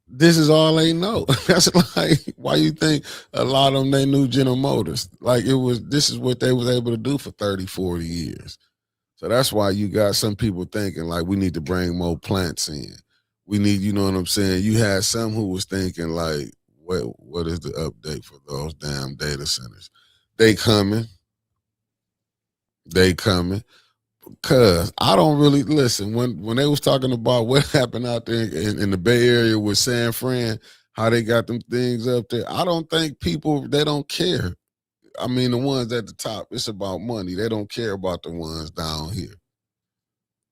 this is all they know. That's like, why you think a lot of them, they knew General Motors? Like, this is what they was able to do for 30, 40 years. So that's why you got some people thinking like we need to bring more plants in. We need, you know what I'm saying? You had some who was thinking like, what is the update for those damn data centers? They coming. Cause I don't really listen when they was talking about what happened out there in the Bay Area with San Fran, how they got them things up there. I don't think people, they don't care. I mean, the ones at the top, it's about money. They don't care about the ones down here.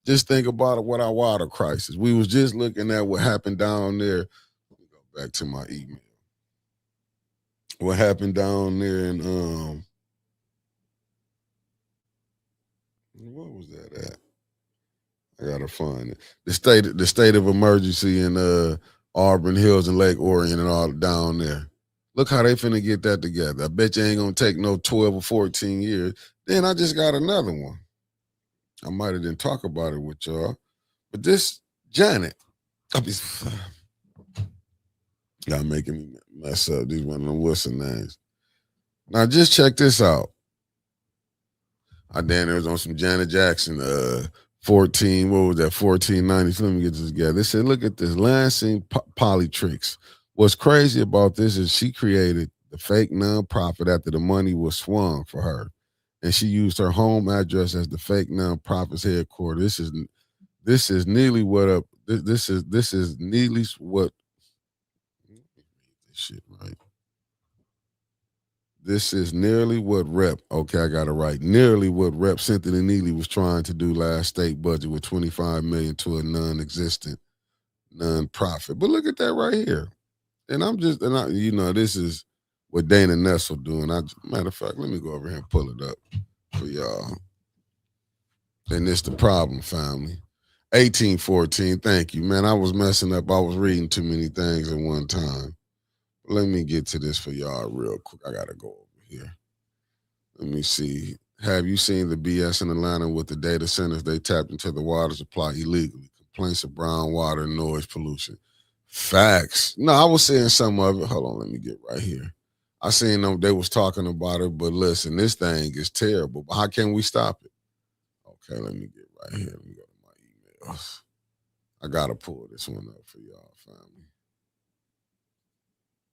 Just think about it with our water crisis. We was just looking at what happened down there. Let me go back to my email. What happened down there in what was that at? I gotta find it. The state of emergency in Auburn Hills and Lake Orion and all down there. Look how they finna get that together. I bet you ain't gonna take no 12 or 14 years. Then I just got another one. I might have didn't talk about it with y'all. But this Janet, I be y'all making me mess up. These one of them Wilson names. Now just check this out. I damn there was on some Janet Jackson 14, what was that, 1490. Let me get this together. They said, look at this, Lansing Polytricks. What's crazy about this is she created the fake nonprofit after the money was swung for her. And she used her home address as the fake nonprofit's headquarters. This is nearly what this is nearly what this shit right. This is nearly what okay, I got it right. Nearly what Rep. Cynthia Neely was trying to do last state budget with $25 million to a non-existent nonprofit. But look at that right here. And this is what Dana Nessel doing. Matter of fact, let me go over here and pull it up for y'all. And it's the problem, family. 1814, thank you. Man, I was messing up. I was reading too many things at one time. Let me get to this for y'all real quick. I got to go over here. Let me see. Have you seen the BS in Atlanta with the data centers? They tapped into the water supply illegally. Complaints of brown water and noise pollution. Facts. No, I was saying some of it. Hold on, let me get right here. I seen them, they was talking about it, but listen, this thing is terrible. But how can we stop it? Okay, let me get right here. Let me go to my emails. I gotta pull this one up for y'all, family.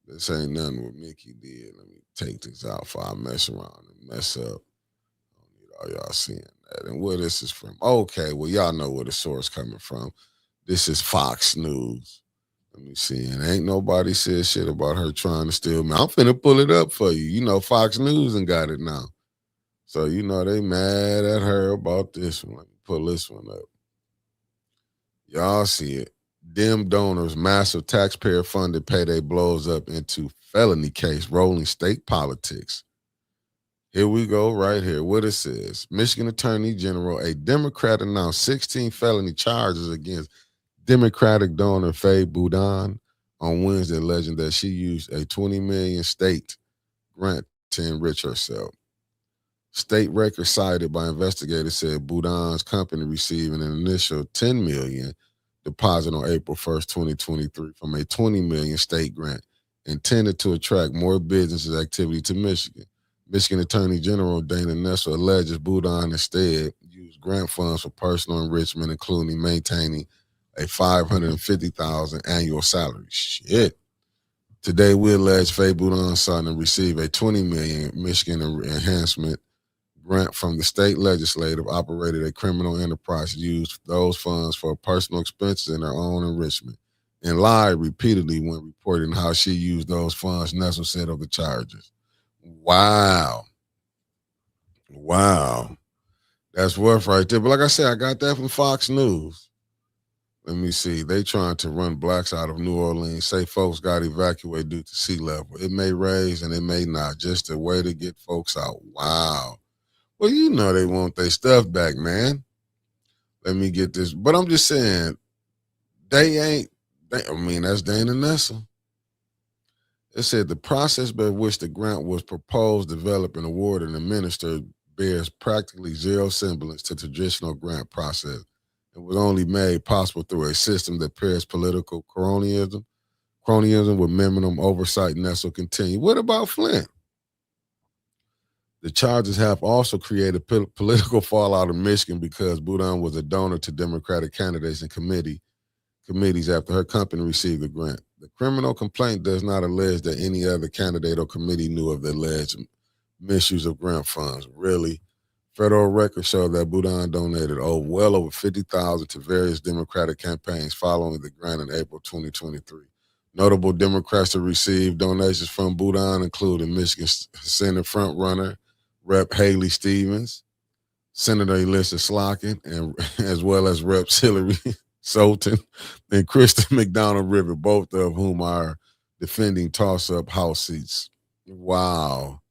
This ain't nothing what Mickey did. Let me take this out before I mess around and mess up. I don't need all y'all seeing that. And where this is from. Okay, well, y'all know where the source coming from. This is Fox News. Let me see. And ain't nobody said shit about her trying to steal me. I'm finna pull it up for you. You know, Fox News and got it now. So, you know, they mad at her about this one. Let me pull this one up. Y'all see it. Dem donors, massive taxpayer-funded payday blows up into felony case, rolling state politics. Here we go right here. What it says. Michigan Attorney General, a Democrat, announced 16 felony charges against Democratic donor Faye Boudin on Wednesday, alleging that she used a $20 million state grant to enrich herself. State records cited by investigators said Boudin's company received an initial $10 million deposit on April 1st, 2023 from a $20 million state grant intended to attract more businesses activity to Michigan. Michigan Attorney General Dana Nessel alleges Boudin instead used grant funds for personal enrichment, including maintaining a $550,000 annual salary. Shit. Today, we allege Faye Boudin's son received a $20 million Michigan enhancement grant from the state legislative, operated a criminal enterprise, used those funds for personal expenses and her own enrichment, and lied repeatedly when reporting how she used those funds, Nessel said of the charges. Wow. That's worth right there. But like I said, I got that from Fox News. Let me see. They trying to run blacks out of New Orleans, say folks got evacuated due to sea level. It may raise and it may not. Just a way to get folks out. Wow. Well, you know they want their stuff back, man. Let me get this. But I'm just saying, that's Dana Nessel. It said the process by which the grant was proposed, developed, and awarded and administered bears practically zero semblance to traditional grant process. It was only made possible through a system that pairs political cronyism with minimum oversight. Nessel continued. What about Flint? The charges have also created political fallout in Michigan because Boudin was a donor to Democratic candidates and committees after her company received the grant. The criminal complaint does not allege that any other candidate or committee knew of the alleged misuse of grant funds. Really? Federal records show that Boudin donated well over $50,000 to various Democratic campaigns following the grant in April 2023. Notable Democrats who received donations from Boudin included Michigan Senate frontrunner Rep. Haley Stevens, Senator Elissa Slotkin, and as well as Reps Hillary Sultan and Kristen McDonald River, both of whom are defending toss-up House seats. Wow.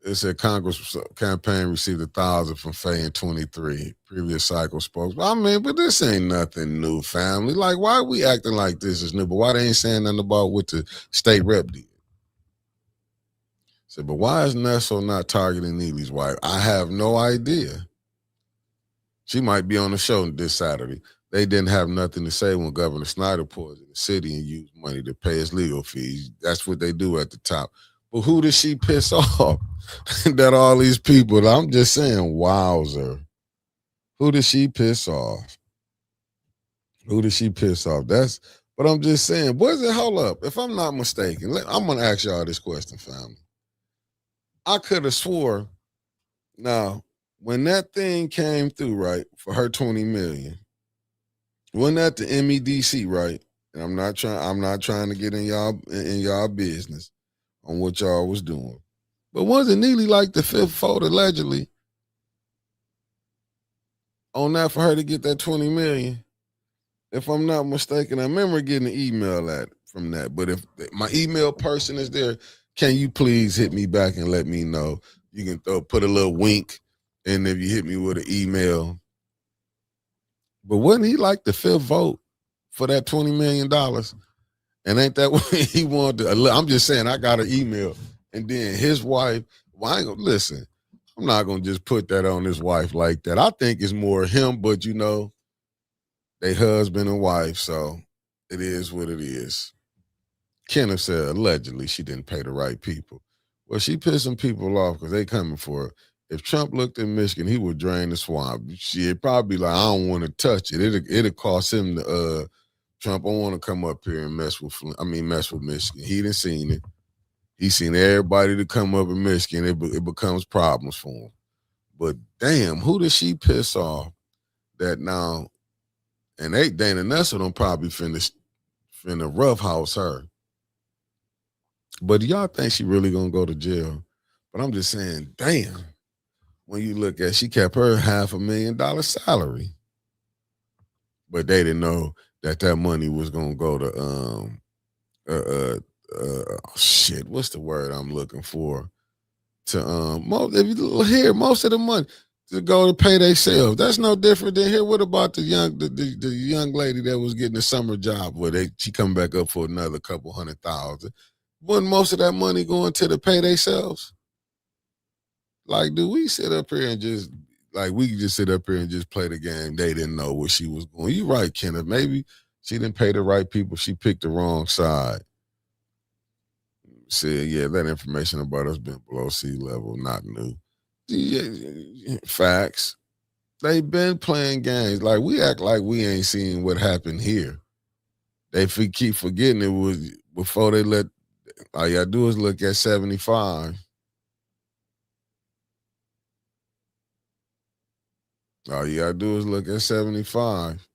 It said Congress campaign received $1,000 from Faye in 23. Previous cycle spokes. I mean, but this ain't nothing new, family. Like, why are we acting like this is new? But why they ain't saying nothing about what the state rep did? Said, but why is Nessel not targeting Neely's wife? I have no idea. She might be on the show this Saturday. They didn't have nothing to say when Governor Snyder poured in the city and used money to pay his legal fees. That's what they do at the top. But who does she piss off? That all these people, I'm just saying, wowzer. Who does she piss off? But I'm just saying, hold up. If I'm not mistaken, I'm going to ask y'all this question, family. I could have swore, now, when that thing came through, right, for her $20 million, wasn't that the MEDC, right? And I'm not trying to get in y'all business on what y'all was doing. But wasn't Neely like the fifth vote allegedly on that for her to get that $20 million? If I'm not mistaken, I remember getting an email from that. But if my email person is there, can you please hit me back and let me know? You can put a little wink, and if you hit me with an email. But wasn't he like the fifth vote for that $20 million? And ain't that what he wanted to? I'm just saying, I got an email. And then his wife, well, I ain't gonna listen. I'm not gonna just put that on his wife like that. I think it's more him, but you know, they husband and wife, so it is what it is. Kenneth said allegedly she didn't pay the right people. Well, she pissing people off because they coming for her. If Trump looked at Michigan, he would drain the swamp. She'd probably be like, I don't want to touch it. It'd cost him the Trump. I want to come up here and mess with Michigan. He didn't seen it. He seen everybody to come up in Michigan. It becomes problems for him. But damn, who did she piss off that now? And Dana Nessel don't probably finna roughhouse her. But do y'all think she really gonna go to jail? But I'm just saying, damn. When you look at, she kept her $500,000 salary, but they didn't know that money was gonna go to shit. What's the word I'm looking for? To most of the money to go to pay themselves. That's no different than here. What about the young lady that was getting a summer job where she come back up for another couple $100,000? Wasn't most of that money going to pay themselves? Like, do we sit up here and just we could just sit up here and just play the game? They didn't know where she was going. You're right, Kenneth. Maybe she didn't pay the right people. She picked the wrong side. Said, yeah, that information about us being below sea level, not new. Yeah, facts. They've been playing games. Like, we act like we ain't seen what happened here. They keep forgetting it was before they let, all y'all do is look at 75. All you gotta do is look at 75.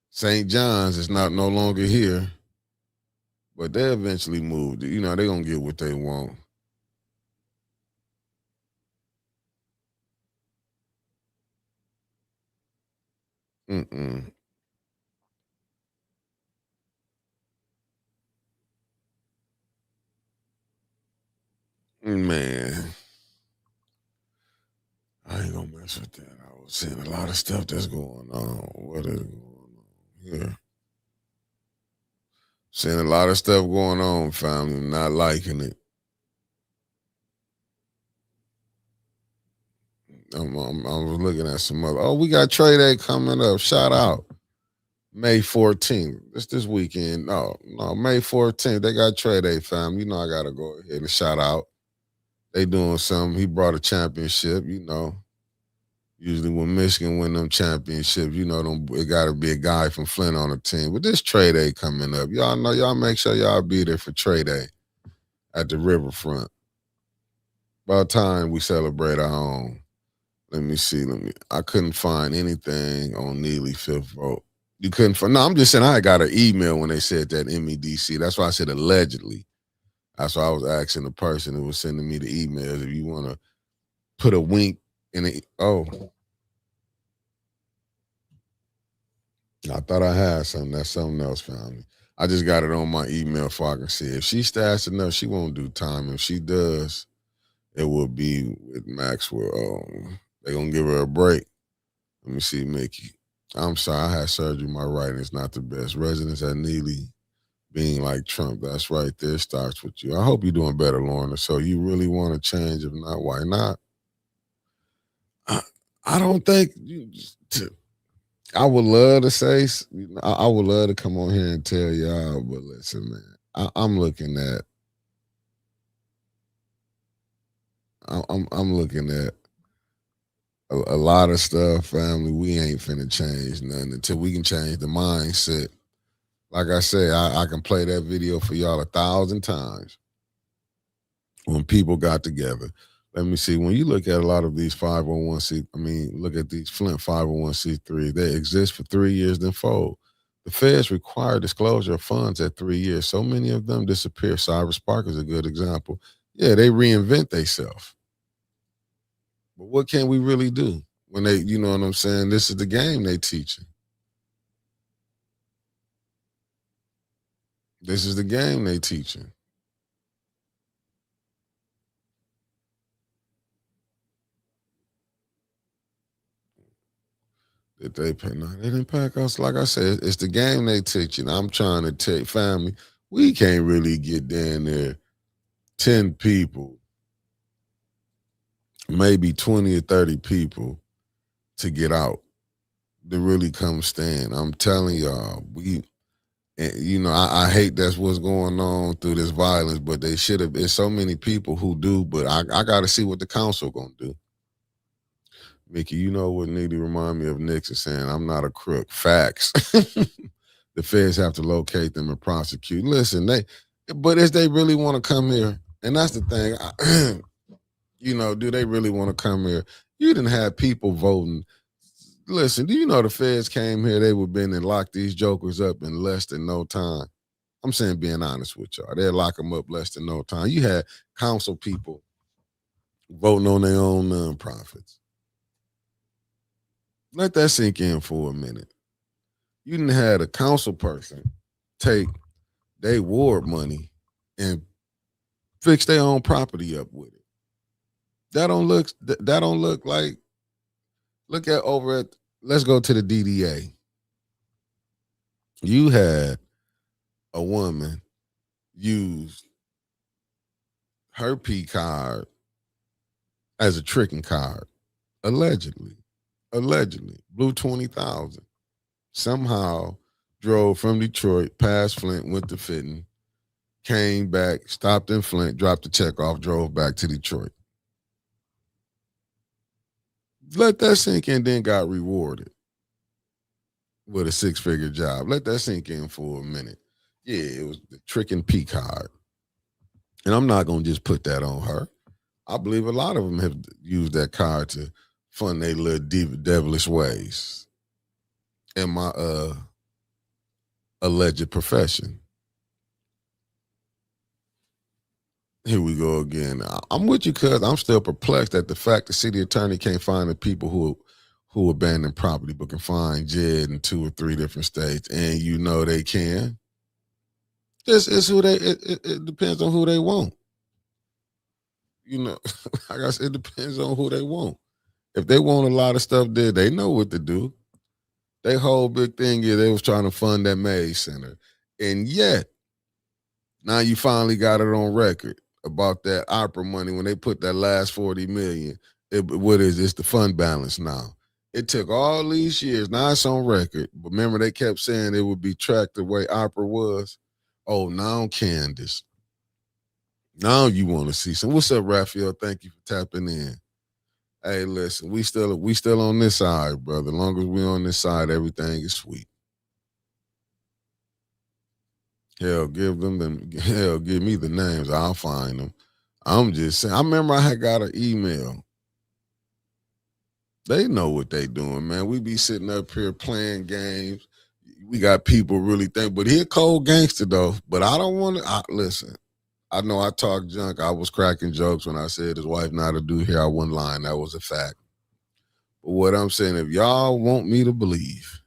St. John's is no longer here, but they eventually moved. You know, they're gonna get what they want. Mm-mm. Man, I ain't gonna mess with that. I was seeing a lot of stuff that's going on. What is going on here? Seeing a lot of stuff going on, family. Not liking it. I was looking at some other. Oh, we got Trade Day coming up. Shout out. May 14th. It's this weekend. No, May 14th. They got Trade Day, fam. You know I gotta go ahead and shout out. They doing something. He brought a championship, you know. Usually when Michigan win them championships, you know, it got to be a guy from Flint on the team. But this Trade Day coming up. Y'all know, y'all make sure y'all be there for Trade Day at the riverfront. About time we celebrate our own. Let me see. I couldn't find anything on Neely Fifth Vote. You couldn't find. No, I'm just saying I got an email when they said that MEDC. That's why I said allegedly. That's why I was asking the person who was sending me the emails if you want to put a wink in it. Oh, I thought I had something. That's something else, family. I just got it on my email so I can see. If she stashed enough, she won't do time. If she does, it will be with Maxwell. They're going to give her a break. Let me see, Mickey. I'm sorry, I had surgery. My writing is not the best. Residents at Neely being like Trump. That's right there. Starts with you. I hope you're doing better, Lorna. So you really want to change? If not, why not? I don't think I would love to say, I would love to come on here and tell y'all, but listen, man, I'm looking at, I'm looking at a lot of stuff, family. We ain't finna change nothing until we can change the mindset. Like I said, I can play that video for y'all 1,000 times. When people got together, let me see. When you look at a lot of these 501c, look at these Flint 501c3, they exist for 3 years, then fold. The feds require disclosure of funds at 3 years. So many of them disappear. Cyrus Park is a good example. Yeah, they reinvent themselves. But what can we really do when they, you know what I'm saying? This is the game they teaching. This is the game they teaching. Did they pay? No, they didn't pack us. Like I said, it's the game they teaching. I'm trying to take family. We can't really get down there 10 people, maybe 20 or 30 people to get out to really come stand. I'm telling y'all, And, you know, I hate that's what's going on through this violence, but they should have. There's so many people who do, but I got to see what the council gonna do. Mickey, you know what need to remind me of Nixon saying, I'm not a crook. Facts. The feds have to locate them and prosecute. Listen, but if they really want to come here, and that's the thing, you know, do they really want to come here? You didn't have people voting. Listen, do you know the feds came here, they would have been and locked these jokers up in less than no time. I'm saying, being honest with y'all, they'd lock them up less than no time. You had council people voting on their own nonprofits. Let that sink in for a minute. You didn't have a council person take their ward money and fix their own property up with it. That don't look like. Look at over at. Let's go to the DDA. You had a woman use her P card as a tricking card, allegedly, blew 20,000. Somehow drove from Detroit past Flint, went to Fitton, came back, stopped in Flint, dropped the check off, drove back to Detroit. Let that sink in, then got rewarded with a 6-figure job. Let that sink in for a minute. Yeah, it was the tricking P card. And I'm not going to just put that on her. I believe a lot of them have used that card to fund their little devilish ways in my alleged profession. Here we go again. I'm with you, cuz I'm still perplexed at the fact the city attorney can't find the people who abandoned property, but can find Jed in 2 or 3 different states, and you know they can. This is who they. It depends on who they want. You know, like I said, it depends on who they want. If they want a lot of stuff there, they know what to do. Their whole big thing is they was trying to fund that Mays Center, and yet now you finally got it on record about that opera money when they put that last 40 million. What is this? The fund balance now. It took all these years. Now it's on record. But remember, they kept saying it would be tracked the way opera was. Oh, now Candace. Now you want to see some. What's up, Raphael? Thank you for tapping in. Hey, listen, we still on this side, brother. As long as we on this side, everything is sweet. Hell, give me the names. I'll find them. I'm just saying. I remember I had got an email. They know what they doing, man. We be sitting up here playing games. We got people really think, but he a cold gangster though. But I don't want to. Listen, I know I talk junk. I was cracking jokes when I said his wife not a dude here. I wasn't lying. That was a fact. But what I'm saying, if y'all want me to believe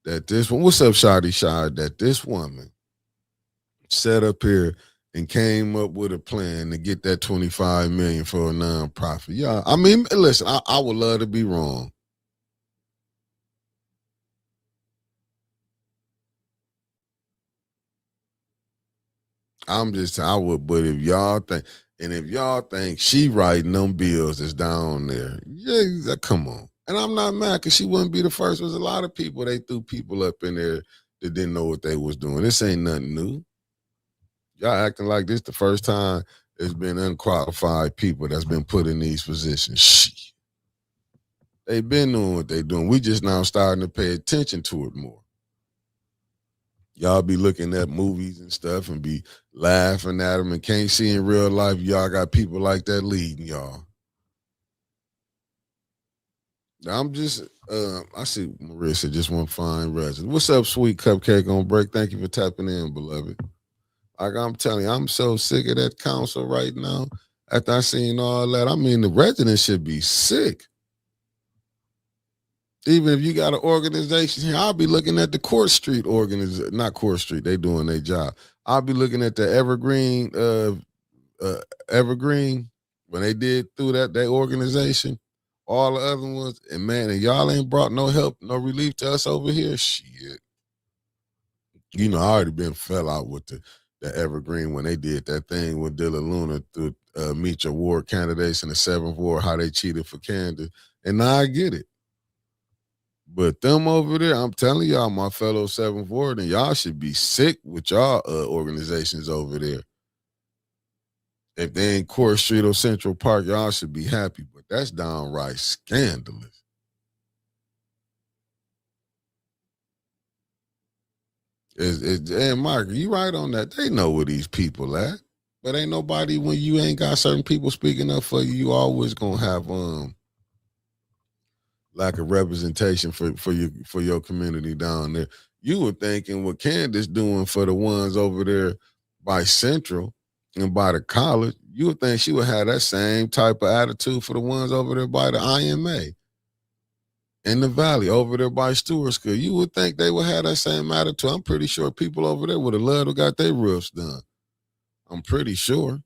that this one, what's up, Shadi Shard, that this woman sat up here and came up with a plan to get that $25 million for a nonprofit. Yeah, I mean, listen, I would love to be wrong. I would, but if y'all think she writing them bills that's down there, yeah, come on. And I'm not mad because she wouldn't be the first. There's a lot of people, they threw people up in there that didn't know what they was doing. This ain't nothing new. Y'all acting like this the first time there's been unqualified people that's been put in these positions. Shit. They've been doing what they doing. We just now starting to pay attention to it more. Y'all be looking at movies and stuff and be laughing at them and can't see in real life y'all got people like that leading y'all. I'm just, I see Marissa just want to find resident. What's up, sweet cupcake on break? Thank you for tapping in, beloved. Like I'm telling you, I'm so sick of that council right now. After I seen all that, I mean, the residents should be sick. Even if you got an organization here, I'll be looking at the Court Street organization, not Court Street, they doing their job. I'll be looking at the Evergreen, when they did through that organization, all the other ones, and man, and y'all ain't brought no help, no relief to us over here. Shit. You know, I already been fell out with the Evergreen when they did that thing with Dilla Luna to meet your ward candidates in the 7th ward, how they cheated for Candace. And now I get it. But them over there, I'm telling y'all, my fellow 7th Ward, and y'all should be sick with y'all organizations over there. If they ain't Court Street or Central Park, y'all should be happy. But that's downright scandalous. And Mark, you right on that. They know where these people at. But ain't nobody, when you ain't got certain people speaking up for you, you always gonna have lack of representation for your community down there. You were thinking what Candace doing for the ones over there by Central and by the college, you would think she would have that same type of attitude for the ones over there by the IMA in the Valley, over there by Stewart School. You would think they would have that same attitude. I'm pretty sure people over there would have loved to got their roofs done. I'm pretty sure.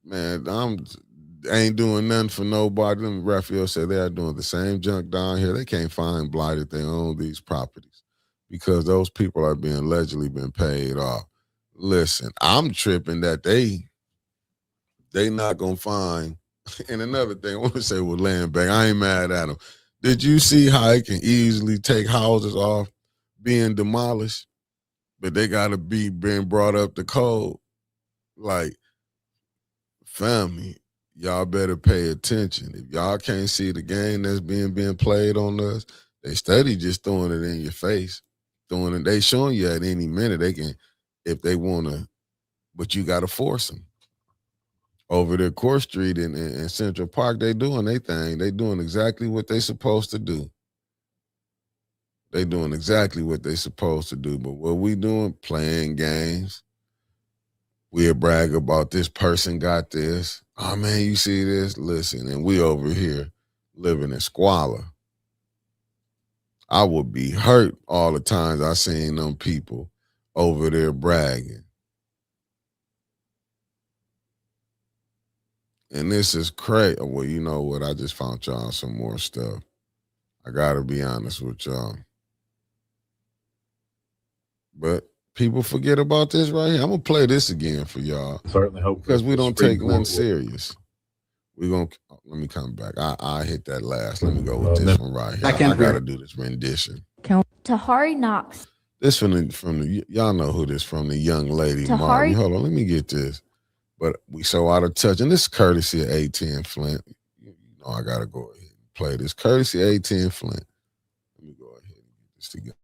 Man, ain't doing nothing for nobody. Them Raphael said they are doing the same junk down here. They can't find blighted they own these properties because those people are being allegedly been paid off. Listen, I'm tripping that they not gonna find. And another thing I want to say with land bank, I ain't mad at them. Did you see how they can easily take houses off being demolished, but they gotta be being brought up to code? Like, family, y'all better pay attention. If y'all can't see the game that's being played on us, they steady just throwing it in your face. Throwing it, they showing you at any minute they can, if they wanna, but you gotta force them. Over there, Court Street and Central Park, they doing their thing. They doing exactly what they supposed to do. They doing exactly what they supposed to do. But what we doing? Playing games. We'll brag about this person got this. Oh man, you see this? Listen, and we over here living in squalor. I would be hurt all the times I seen them people over there bragging. And this is crazy. Well, you know what? I just found y'all some more stuff. I gotta be honest with y'all. But people forget about this right here. I'm gonna play this again for y'all. Certainly hope because we don't take nothing nothing serious. We gonna let me come back. I hit that last. Let me go with this one right here. I gotta do this rendition. Tahari Knox. This from the y'all know who this from, the young lady Martin. Hold on, let me get this. But we so out of touch, and this is courtesy of 810 Flint. You know I gotta go ahead and play this. Courtesy of 810 Flint. Let me go ahead and get this together.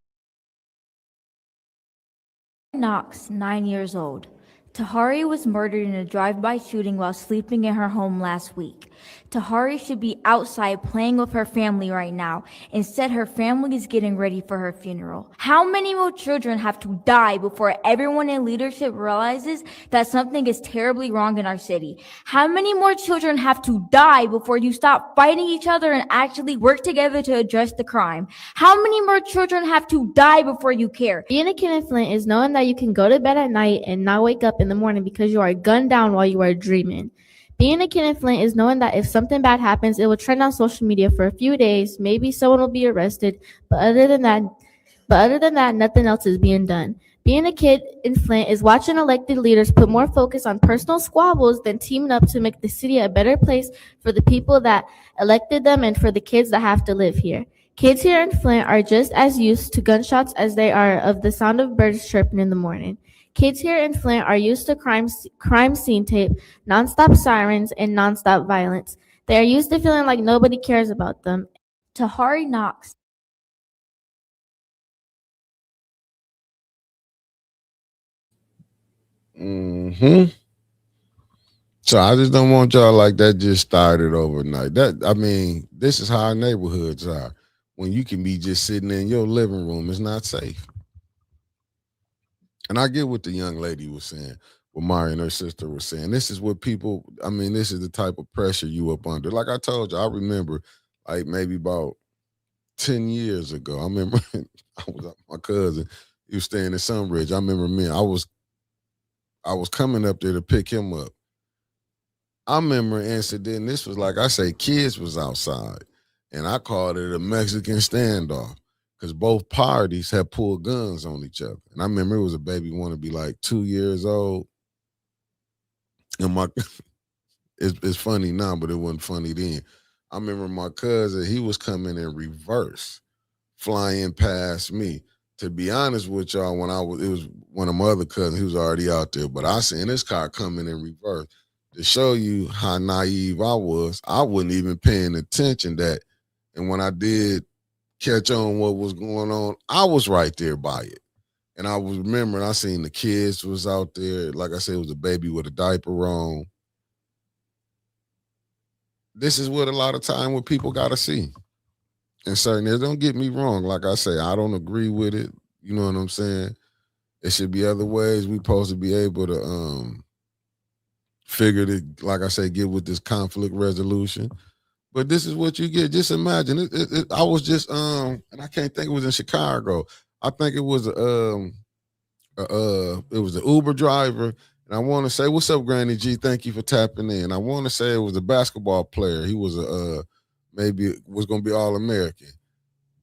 Knox, 9 years old. Tahari was murdered in a drive-by shooting while sleeping in her home last week. Tahari should be outside playing with her family right now. Instead, her family is getting ready for her funeral. How many more children have to die before everyone in leadership realizes that something is terribly wrong in our city? How many more children have to die before you stop fighting each other and actually work together to address the crime? How many more children have to die before you care? Being a kid in Flint is knowing that you can go to bed at night and not wake up in the morning because you are gunned down while you are dreaming. Being a kid in Flint is knowing that if something bad happens, it will trend on social media for a few days. Maybe someone will be arrested, but other than that, nothing else is being done. Being a kid in Flint is watching elected leaders put more focus on personal squabbles than teaming up to make the city a better place for the people that elected them and for the kids that have to live here. Kids here in Flint are just as used to gunshots as they are of the sound of birds chirping in the morning. Kids here in Flint are used to crime scene tape, nonstop sirens, and nonstop violence. They are used to feeling like nobody cares about them. Tahari Knox. So I just don't want y'all like that just started overnight. This is how our neighborhoods are. When you can be just sitting in your living room, it's not safe. And I get what the young lady was saying, what Mari and her sister were saying. This is what this is the type of pressure you up under. Like I told you, I remember like maybe about 10 years ago. I remember I was up with my cousin. He was staying in Sunridge. I remember I was coming up there to pick him up. I remember an incident. This was like I say, kids was outside. And I called it a Mexican standoff. Because both parties had pulled guns on each other. And I remember it was a baby want to be like 2 years old. And it's funny now, but it wasn't funny then. I remember my cousin, he was coming in reverse, flying past me. To be honest with y'all, it was one of my other cousins, he was already out there, but I seen this car coming in reverse. To show you how naive I was, I wasn't even paying attention that. And when I did catch on what was going on, I was right there by it. And I was remembering, I seen the kids was out there. Like I said, it was a baby with a diaper on. This is what a lot of time what people got to see. And certain areas, don't get me wrong. Like I say, I don't agree with it. You know what I'm saying? It should be other ways we supposed to be able to figure to, like I say, get with this conflict resolution. But this is what you get. Just imagine. I was just and I can't think it was in Chicago. I think it was it was an Uber driver, and I want to say, "What's up, Granny G? Thank you for tapping in." I want to say it was a basketball player. He was a maybe was going to be All American.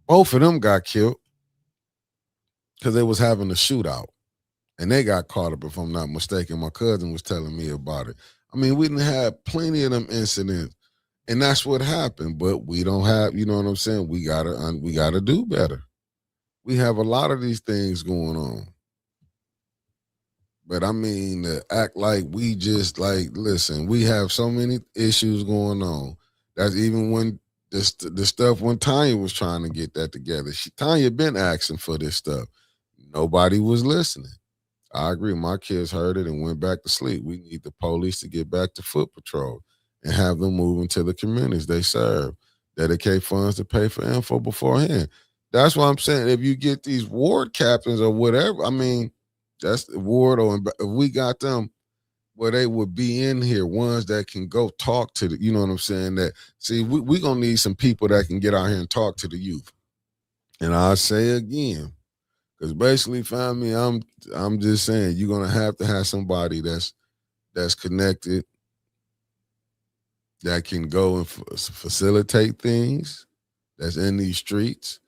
Both of them got killed because they was having a shootout, and they got caught up. If I'm not mistaken, my cousin was telling me about it. I mean, we didn't have plenty of them incidents, and that's what happened. But we don't have, you know what I'm saying? We gotta do better. We have a lot of these things going on. But I mean, to act like we just like, listen, we have so many issues going on. That's even when the stuff when Tanya was trying to get that together. Tanya been asking for this stuff. Nobody was listening. I agree. My kids heard it and went back to sleep. We need the police to get back to foot patrol and have them move into the communities they serve. Dedicate funds to pay for info beforehand. That's what I'm saying. If you get these ward captains or whatever, I mean, that's the ward, or if we got them where they would be in here, ones that can go talk to the, you know what I'm saying? That see, we gonna need some people that can get out here and talk to the youth. And I say again, because basically, family, I'm just saying you're gonna have to have somebody that's connected, that can go and facilitate things, that's in these streets,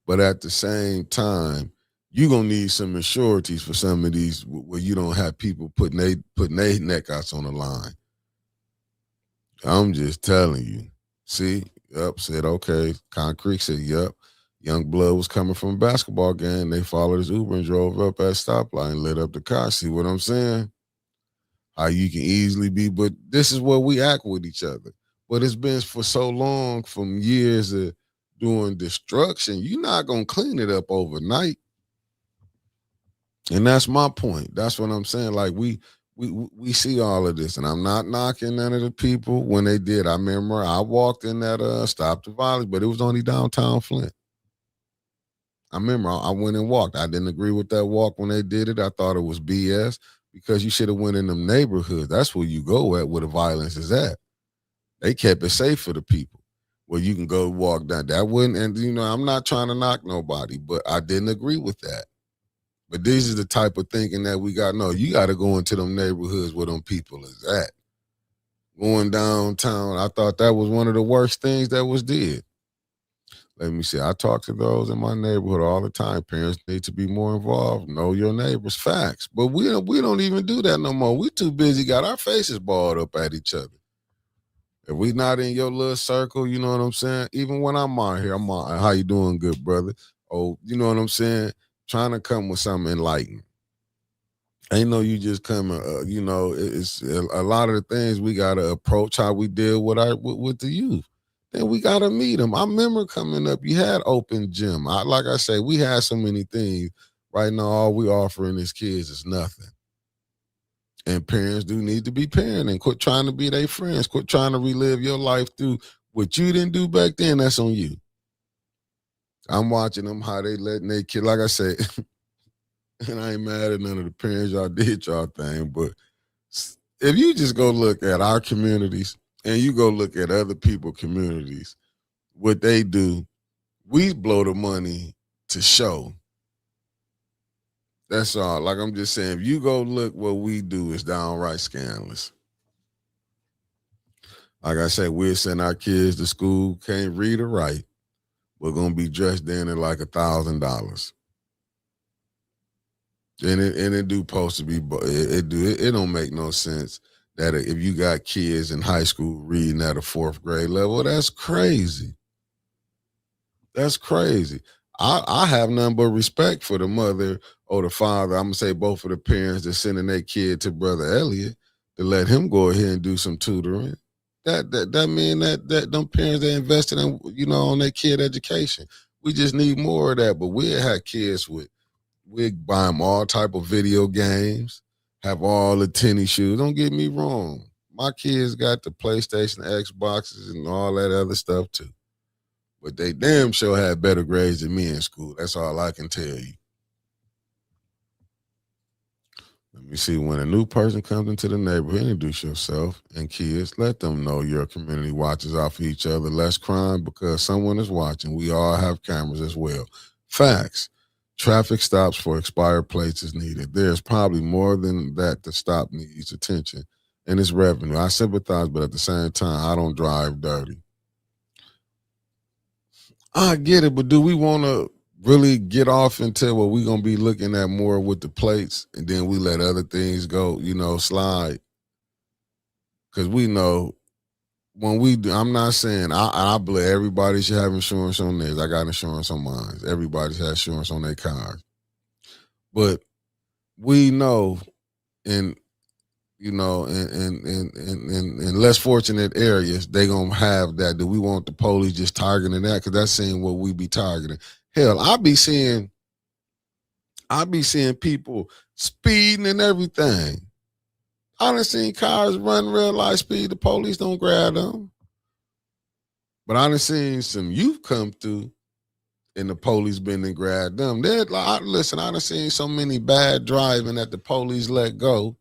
but at the same time, you're gonna need some insurances for some of these where you don't have people putting their neck outs on the line. I'm just telling you. See, yep, said okay. Concrete said, yep. Young blood was coming from a basketball game. They followed his Uber and drove up at stoplight and lit up the car. See what I'm saying? How you can easily be, but this is where we act with each other. But it's been for so long, from years of doing destruction, you're not gonna clean it up overnight. And that's my point. That's what I'm saying. Like we see all of this, and I'm not knocking none of the people when they did. I remember I walked in that Stop the Violence, but it was only downtown Flint. I remember I went and walked. I didn't agree with that walk when they did it. I thought it was BS because you should have went in them neighborhoods. That's where you go at where the violence is at. They kept it safe for the people where you can go walk down. That wouldn't, and you know, I'm not trying to knock nobody, but I didn't agree with that. But these are the type of thinking that we got. No, you got to go into them neighborhoods where them people is at. Going downtown, I thought that was one of the worst things that was did. Let me see. I talk to those in my neighborhood all the time. Parents need to be more involved. Know your neighbors. Facts. But we don't even do that no more. We too busy, got our faces balled up at each other. If we not in your little circle, you know what I'm saying? Even when I'm out here, I'm out. How you doing, good brother? Oh, you know what I'm saying? Trying to come with something enlightened. Ain't no you just coming, you know, it's a lot of the things we got to approach how we deal with the youth. Then we got to meet them. I remember coming up, you had open gym. Like I say, we had so many things. Right now, all we offering as kids is nothing. And parents do need to be parenting. Quit trying to be their friends. Quit trying to relive your life through what you didn't do back then. That's on you. I'm watching them, how they letting their kid, like I said, and I ain't mad at none of the parents. Y'all did y'all thing. But if you just go look at our communities and you go look at other people's communities, what they do, we blow the money to show. That's all. Like I'm just saying, if you go look, what we do is downright scandalous. Like I said, we'll send our kids to school, can't read or write. We're gonna be dressed in at like $1,000. And it do supposed to be, it don't make no sense that if you got kids in high school reading at a 4th grade level, that's crazy. That's crazy. I have none but respect for the mother or the father. I'm gonna say both of the parents that sending their kid to Brother Elliot to let him go ahead and do some tutoring. That mean that them parents they invested in on their kid education. We just need more of that. But we have kids we buy them all type of video games, have all the tennis shoes. Don't get me wrong. My kids got the PlayStation, Xboxes, and all that other stuff too. But they damn sure had better grades than me in school. That's all I can tell you. Let me see. When a new person comes into the neighborhood, introduce yourself, and kids, let them know your community watches out for each other. Less crime because someone is watching. We all have cameras as well. Facts. Traffic stops for expired plates is needed. There's probably more than that to stop needs attention and it's revenue. I sympathize, but at the same time, I don't drive dirty. I get it, but do we want to really get off into what we're going to be looking at more with the plates and then we let other things go, slide? Because we know when we do, I'm not saying I believe everybody should have insurance on theirs. I got insurance on mine. Everybody has insurance on their cars. But we know in in less fortunate areas, they gonna have that. Do we want the police just targeting that? Because that's saying what we be targeting. Hell, I be seeing people speeding and everything. I done seen cars run red light speed. The police don't grab them. But I done seen some youth come through and the police been and grabbed them. I done seen so many bad driving that the police let go.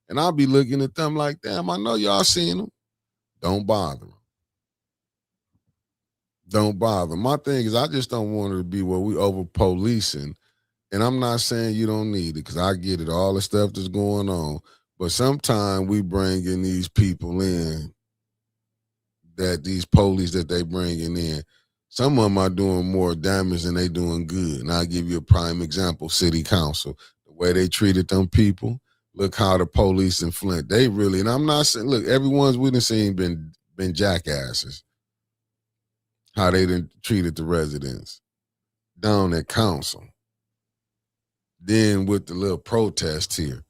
And I'll be looking at them like, damn, I know y'all seen them. Don't bother them. Don't bother. My thing is I just don't want it to be where we over policing. And I'm not saying you don't need it because I get it, all the stuff that's going on. But sometimes we bring in these people in, that these police that they bringing in, some of them are doing more damage than they doing good. And I'll give you a prime example, city council, the way they treated them people. Look how the police in Flint, they really, and I'm not saying, look, everyone's we done seen been jackasses. How they done treated the residents down at council. Then with the little protest here,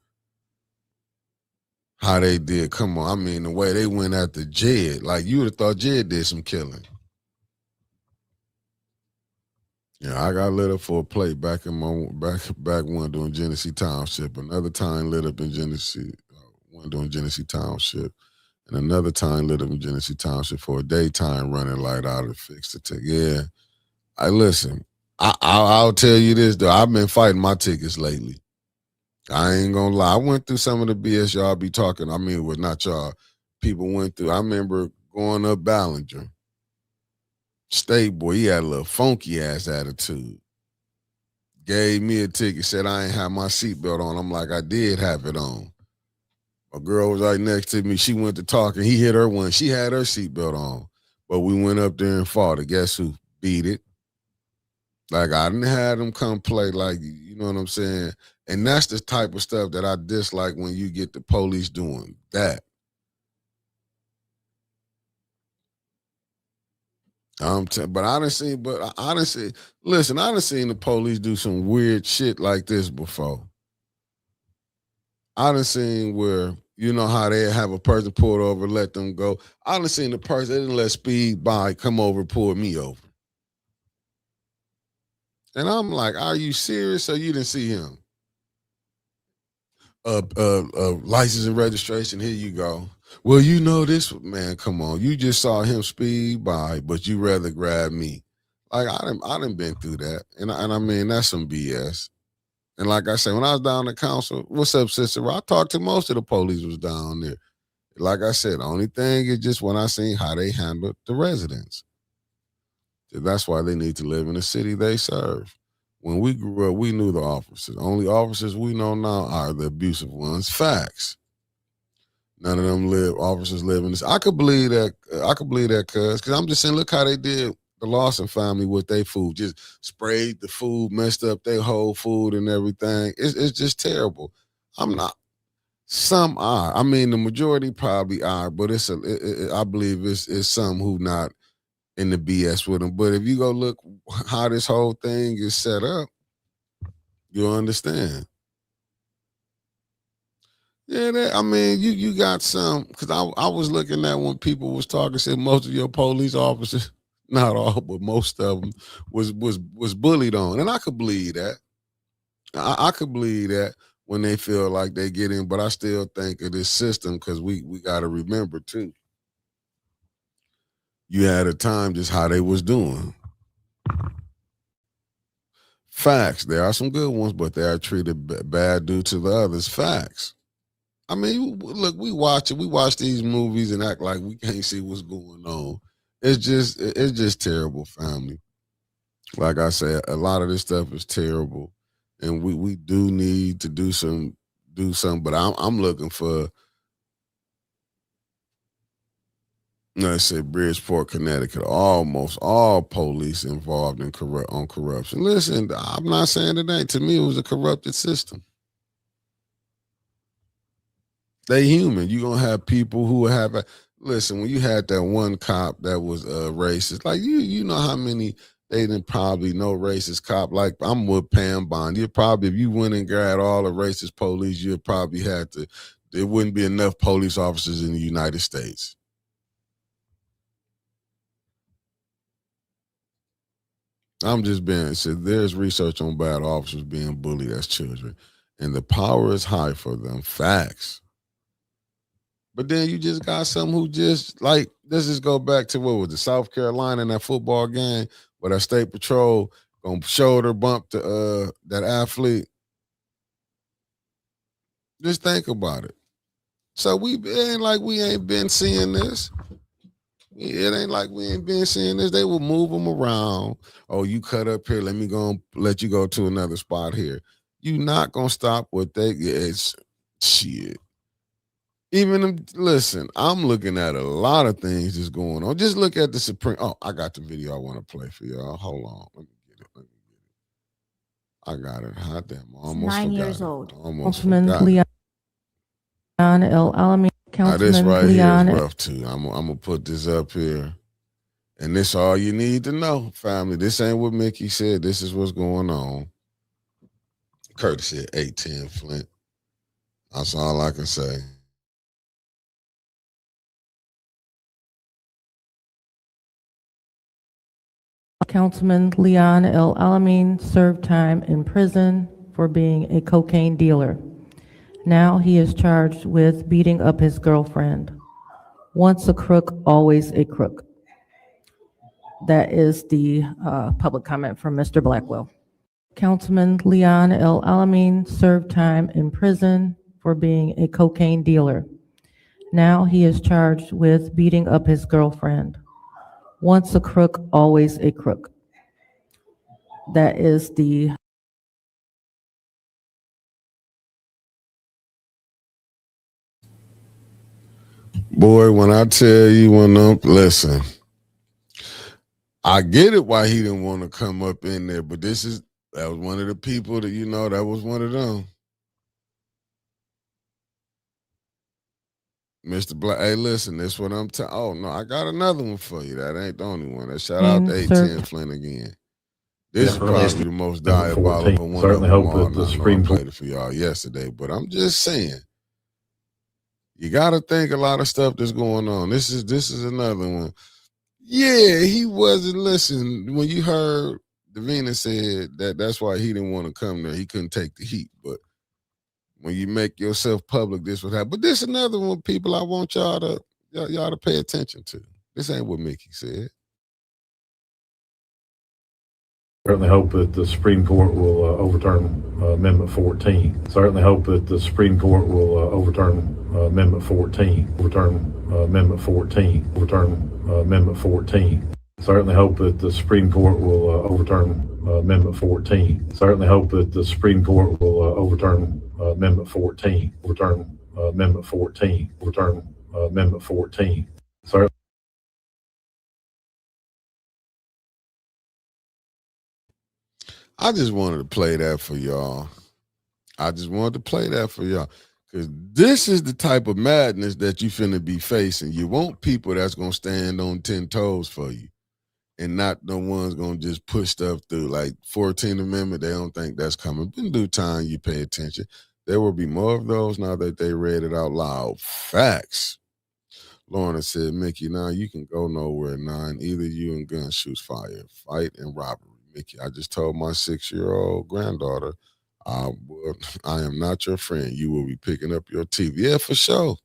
how they did, come on, I mean, the way they went after Jed, like you would have thought Jed did some killing. Yeah, I got lit up for a plate back in my back when doing Genesee Township. Another time lit up in Genesee, one doing Genesee Township, and another time lit up in Genesee Township for a daytime running light out of fixed the ticket. Yeah, listen. I'll tell you this though. I've been fighting my tickets lately. I ain't gonna lie. I went through some of the BS y'all be talking. I mean, well, not y'all. People went through. I remember going up Ballinger. State boy, he had a little funky ass attitude. Gave me a ticket, said I ain't have my seatbelt on. I'm like, I did have it on. A girl was right next to me. She went to talk and he hit her one. She had her seatbelt on. But we went up there and fought it. Guess who beat it? Like, I didn't have them come play, like, you know what I'm saying? And that's the type of stuff that I dislike when you get the police doing that. But I done seen the police do some weird shit like this before. I done seen where, you know how they have a person pulled over, let them go. I done seen the person, they didn't let speed by come over and pull me over. And I'm like, are you serious? So you didn't see him? License and registration, here you go. Well, you know this, man, come on. You just saw him speed by, but you rather grab me. Like, I done been through that. And I mean, that's some BS. And like I said, when I was down at council, what's up, sister? I talked to most of the police was down there. Like I said, the only thing is just when I seen how they handled the residents. That's why they need to live in the city they serve. When we grew up, we knew the officers. Only officers we know now are the abusive ones. Facts. None of them officers live in this. I could believe that, because I'm just saying, look how they did the Lawson family with their food. Just sprayed the food, messed up their whole food and everything. It's just terrible. Some are. I mean, the majority probably are, but I believe it's some who not in the BS with them. But if you go look how this whole thing is set up, you'll understand. Yeah, I mean, you got some because I was looking at when people was talking, said most of your police officers, not all, but most of them was bullied on, and I could believe that. I could believe that when they feel like they get in, but I still think of this system because we got to remember too. You had a time just how they was doing. Facts. There are some good ones, but they are treated bad due to the others. Facts. I mean, look, we watch it. We watch these movies and act like we can't see what's going on. It's just terrible, family. Like I said, a lot of this stuff is terrible, and we do need to do some. But I'm looking for, let's say, Bridgeport, Connecticut. Almost all police involved in corruption. Listen, I'm not saying it ain't. To me, it was a corrupted system. They human. You gonna have people who have listen. When you had that one cop that was racist, like you know how many they didn't probably know racist cop. Like I'm with Pam Bond. You probably if you went and grabbed all the racist police, you'd probably had to. There wouldn't be enough police officers in the United States. I'm just being said. There's research on bad officers being bullied as children, and the power is high for them. Facts. But then you just got some who just like, let's just go back to what was the South Carolina in that football game where that state patrol gonna shoulder bump to that athlete. Just think about it. So it ain't like we ain't been seeing this. It ain't like we ain't been seeing this. They will move them around. Oh, you cut up here. Let me go and let you go to another spot here. You not gonna stop what they it's shit. Even listen, I'm looking at a lot of things that's going on. Just look at the Supreme. Oh, I got the video I want to play for y'all. Hold on, let me get it. I got it. Hot damn, I almost 9 forgot years it. old. Almost Councilman forgot. Leon L. Alamin. Now this Councilman right Leon. here is rough too. I'm gonna put this up here, and this all you need to know, family. This ain't what Mickey said. This is what's going on. Courtesy of 810 Flint. That's all I can say. Councilman Leon L. Alamin served time in prison for being a cocaine dealer. Now he is charged with beating up his girlfriend. Once a crook, always a crook. That is the public comment from Mr. Blackwell. Councilman Leon L. Alamin served time in prison for being a cocaine dealer. Now he is charged with beating up his girlfriend. Once a crook, always a crook. That is the Boy, when I tell you, listen, I get it why he didn't want to come up in there, but that was one of the people that, that was one of them. Mr. Black, hey, listen, this what I'm telling. Oh, no, I got another one for you. That ain't the only one. Shout out to 810 Flint again. This is probably the most diabolical one of them all. I played it for y'all yesterday, but I'm just saying, you got to think a lot of stuff that's going on. This is another one. Yeah, he wasn't listening. When you heard Davina said that's why he didn't want to come there. He couldn't take the heat. But when you make yourself public, this would happen. But this another one, people, I want y'all to pay attention to. This ain't what Mickey said. Certainly hope that the Supreme Court will overturn Amendment 14. Certainly hope that the Supreme Court will overturn Amendment 14. Overturn Amendment 14. Overturn Amendment 14. Certainly hope that the Supreme Court will overturn Amendment 14. Certainly hope that the Supreme Court will overturn Amendment 14. Overturn Amendment 14. Overturn Amendment 14. Certainly. I just wanted to play that for y'all. Because this is the type of madness that you finna be facing. You want people that's gonna stand on 10 toes for you and not the ones gonna just push stuff through. Like 14th Amendment, they don't think that's coming. In due time, you pay attention. There will be more of those now that they read it out loud. Facts. Lorna said, Mickey, now you can go nowhere now, and either you and gun shoots fire, fight and robbery. Mickey, I just told my 6-year-old granddaughter, I am not your friend. You will be picking up your TV. Yeah, for sure.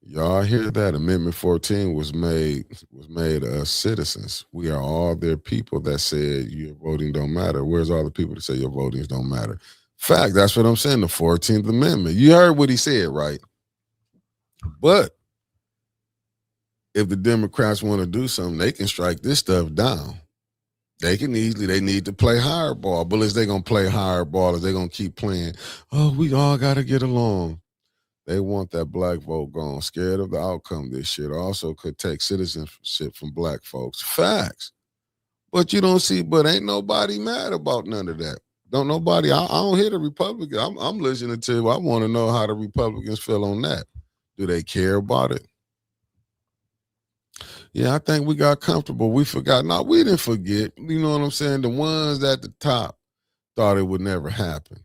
Y'all hear that? Amendment 14 was made us citizens. We are all their people that said your voting don't matter. Where's all the people that say your votings don't matter? Fact, that's what I'm saying. The 14th Amendment. You heard what he said, right? But if the Democrats want to do something, they can strike this stuff down. They need to play hardball. But is they going to play hardball? Is they going to keep playing, oh, we all got to get along? They want that black vote gone. Scared of the outcome this shit. Also could take citizenship from black folks. Facts. But you don't see, but ain't nobody mad about none of that. Don't nobody, I don't hear the Republicans. I'm listening to, I want to know how the Republicans feel on that. Do they care about it? Yeah, I think we got comfortable. We forgot. No, we didn't forget. You know what I'm saying? The ones at the top thought it would never happen.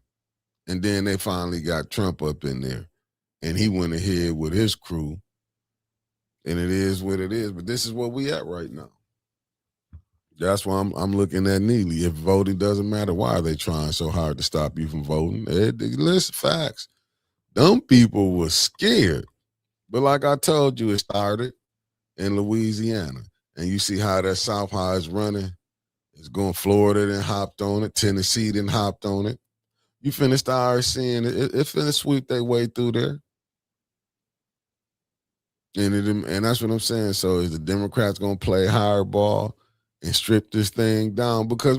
And then they finally got Trump up in there. And he went ahead with his crew. And it is what it is. But this is where we at right now. That's why I'm looking at Neely. If voting doesn't matter, why are they trying so hard to stop you from voting? Listen, facts. Them people were scared. But like I told you, it started in Louisiana. And you see how that South High is running. It's going Florida then hopped on it. Tennessee then hopped on it. You finna start seeing it. It finna sweep their way through there. And that's what I'm saying. So is the Democrats going to play hardball and strip this thing down? Because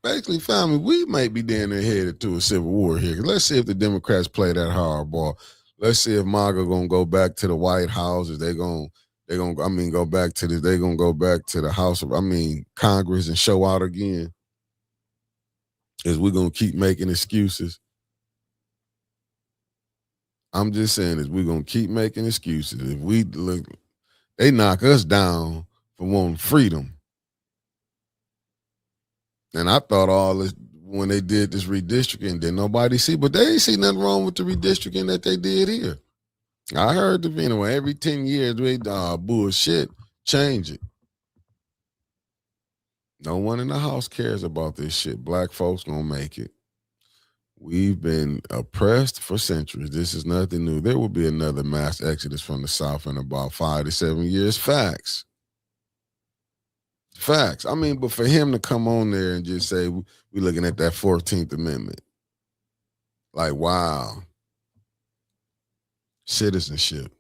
basically, family, we might be damn near headed to a civil war here. Let's see if the Democrats play that hardball. Let's see if MAGA going to go back to the White House. Is they going to go back to they're going to go back to the House of, Congress and show out again. Is we going to keep making excuses? I'm just saying is we're going to keep making excuses. If we look, they knock us down for wanting freedom. And I thought all this, when they did this redistricting, didn't nobody see, but they ain't see nothing wrong with the redistricting that they did here. I heard every 10 years, we bullshit, change it. No one in the House cares about this shit. Black folks gonna make it. We've been oppressed for centuries. This is nothing new. There will be another mass exodus from the South in about 5 to 7 years. Facts. Facts. But for him to come on there and just say, we're looking at that 14th Amendment. Like, wow. Citizenship.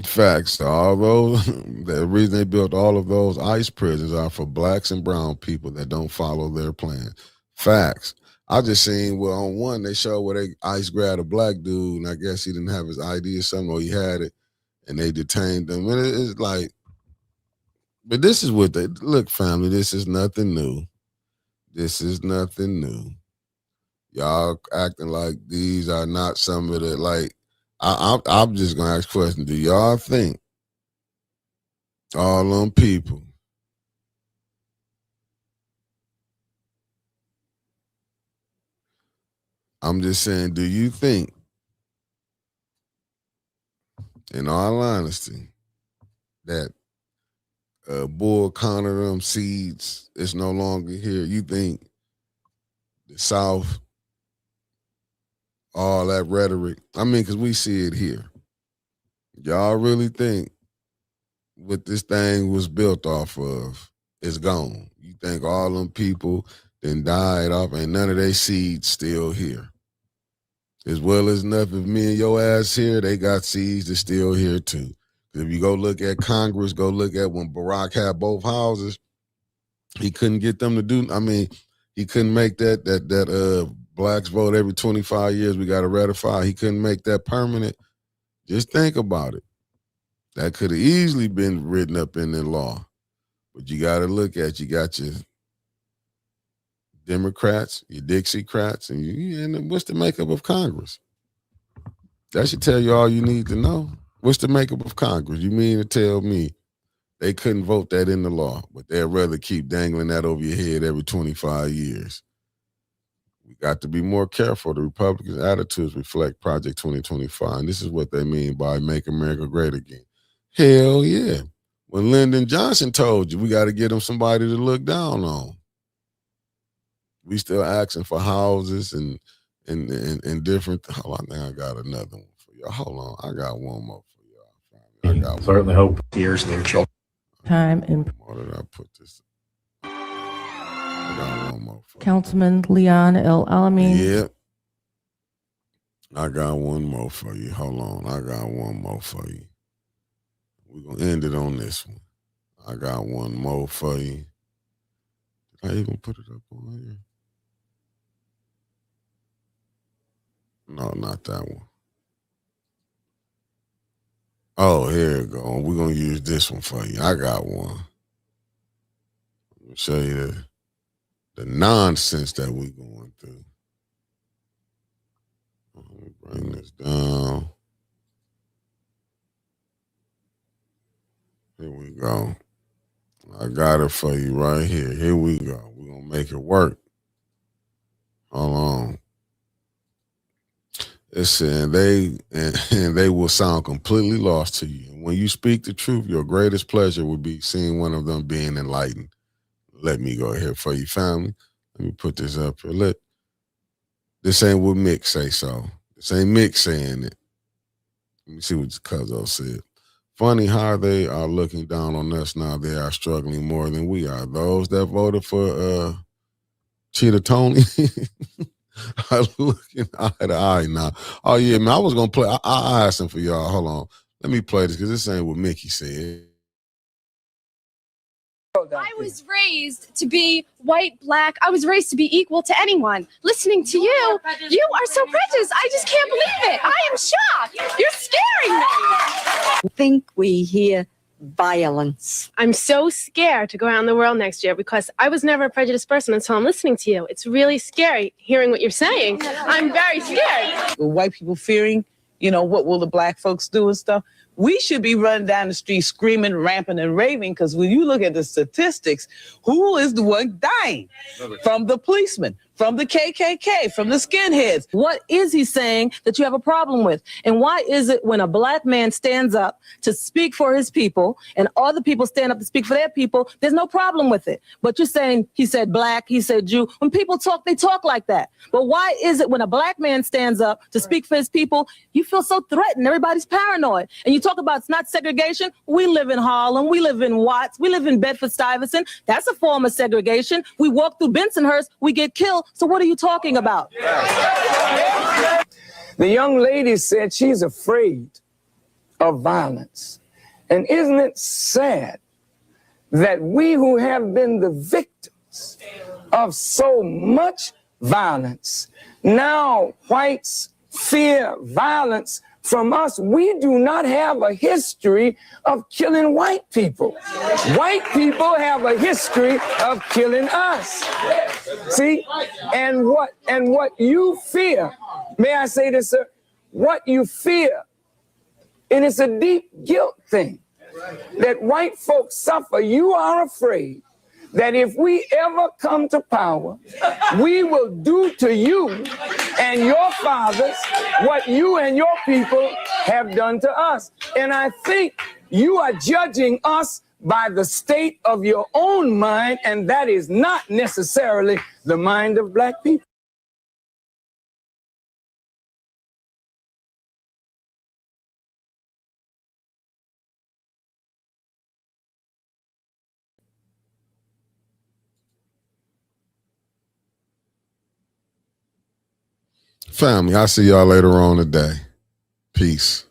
Facts. All those, the reason they built all of those ICE prisons are for blacks and brown people that don't follow their plan. Facts. I just seen on one they showed where they ICE grabbed a black dude, and I guess he didn't have his ID or something, or he had it, and they detained him. And it's like, but this is what they look, family. This is nothing new. This is nothing new. Y'all acting like these are not some of the like. I'm just gonna ask a question. Do y'all think all them people I'm just saying, do you think, in all honesty, that Bull Connor them seeds is no longer here? You think the South, all that rhetoric, because we see it here. Y'all really think what this thing was built off of is gone? You think all them people then died off and none of their seeds still here? As well as enough if me and your ass here, they got seeds that's still here too. If you go look at Congress, go look at when Barack had both houses, he couldn't get them to do, he couldn't make that blacks vote every 25 years, we got to ratify. He couldn't make that permanent. Just think about it. That could have easily been written up in the law. But you got to look at, you got your Democrats, your Dixiecrats, and what's the makeup of Congress? That should tell you all you need to know. What's the makeup of Congress? You mean to tell me they couldn't vote that in the law, but they'd rather keep dangling that over your head every 25 years? We got to be more careful. The Republicans' attitudes reflect Project 2025, and this is what they mean by Make America Great Again. Hell yeah. When Lyndon Johnson told you we got to get them somebody to look down on, we still asking for houses and different. Hold on, I think I got another one for y'all. Hold on, I got one more for y'all. I got Certainly hope. Years their children. Time in more that I put this. I got one more for you. Councilman Leon L. Alamin. Yep. I got one more for you. Hold on, I got one more for you. We're gonna end it on this one. I got one more for you. Did I even put it up on here? No, not that one. Oh, here we go. We're going to use this one for you. I got one. Let me show you the nonsense that we're going through. Let me bring this down. Here we go. I got it for you right here. Here we go. We're going to make it work. Hold on. It's saying they will sound completely lost to you. And when you speak the truth, your greatest pleasure would be seeing one of them being enlightened. Let me go here for you, family. Let me put this up here. This ain't what Mick say so. This ain't Mick saying it. Let me see what Cuzzo said. Funny how they are looking down on us now. They are struggling more than we are. Those that voted for Cheetah Tony are looking eye to eye now. Oh, yeah, man, I was going to play. I asked him for y'all. Hold on. Let me play this because this ain't what Mickey said. I was raised to be white, black. I was raised to be equal to anyone. Listening to you are so prejudiced. I just can't believe it. I am shocked. You're scaring me. I think we hear violence. I'm so scared to go out in the world next year because I was never a prejudiced person until I'm listening to you. It's really scary hearing what you're saying. I'm very scared. With white people fearing, what will the black folks do and stuff? We should be running down the street screaming, ramping, and raving because when you look at the statistics, who is the one dying? From the policemen, from the KKK, from the skinheads. What is he saying that you have a problem with? And why is it when a black man stands up to speak for his people and other people stand up to speak for their people, there's no problem with it? But you're saying he said black, he said Jew. When people talk, they talk like that. But why is it when a black man stands up to speak for his people, you feel so threatened? Everybody's paranoid. And you talk about it's not segregation. We live in Harlem. We live in Watts. We live in Bedford-Stuyvesant. That's a form of segregation. We walk through Bensonhurst. We get killed. So what are you talking about? The young lady said she's afraid of violence. And isn't it sad that we who have been the victims of so much violence, now whites fear violence from us? We do not have a history of killing white people. White people have a history of killing us. See? And what you fear, may I say this, sir? What you fear, and it's a deep guilt thing, that white folks suffer. You are afraid that if we ever come to power, we will do to you and your fathers what you and your people have done to us. And I think you are judging us by the state of your own mind, and that is not necessarily the mind of black people. Family, I'll see y'all later on today. Peace.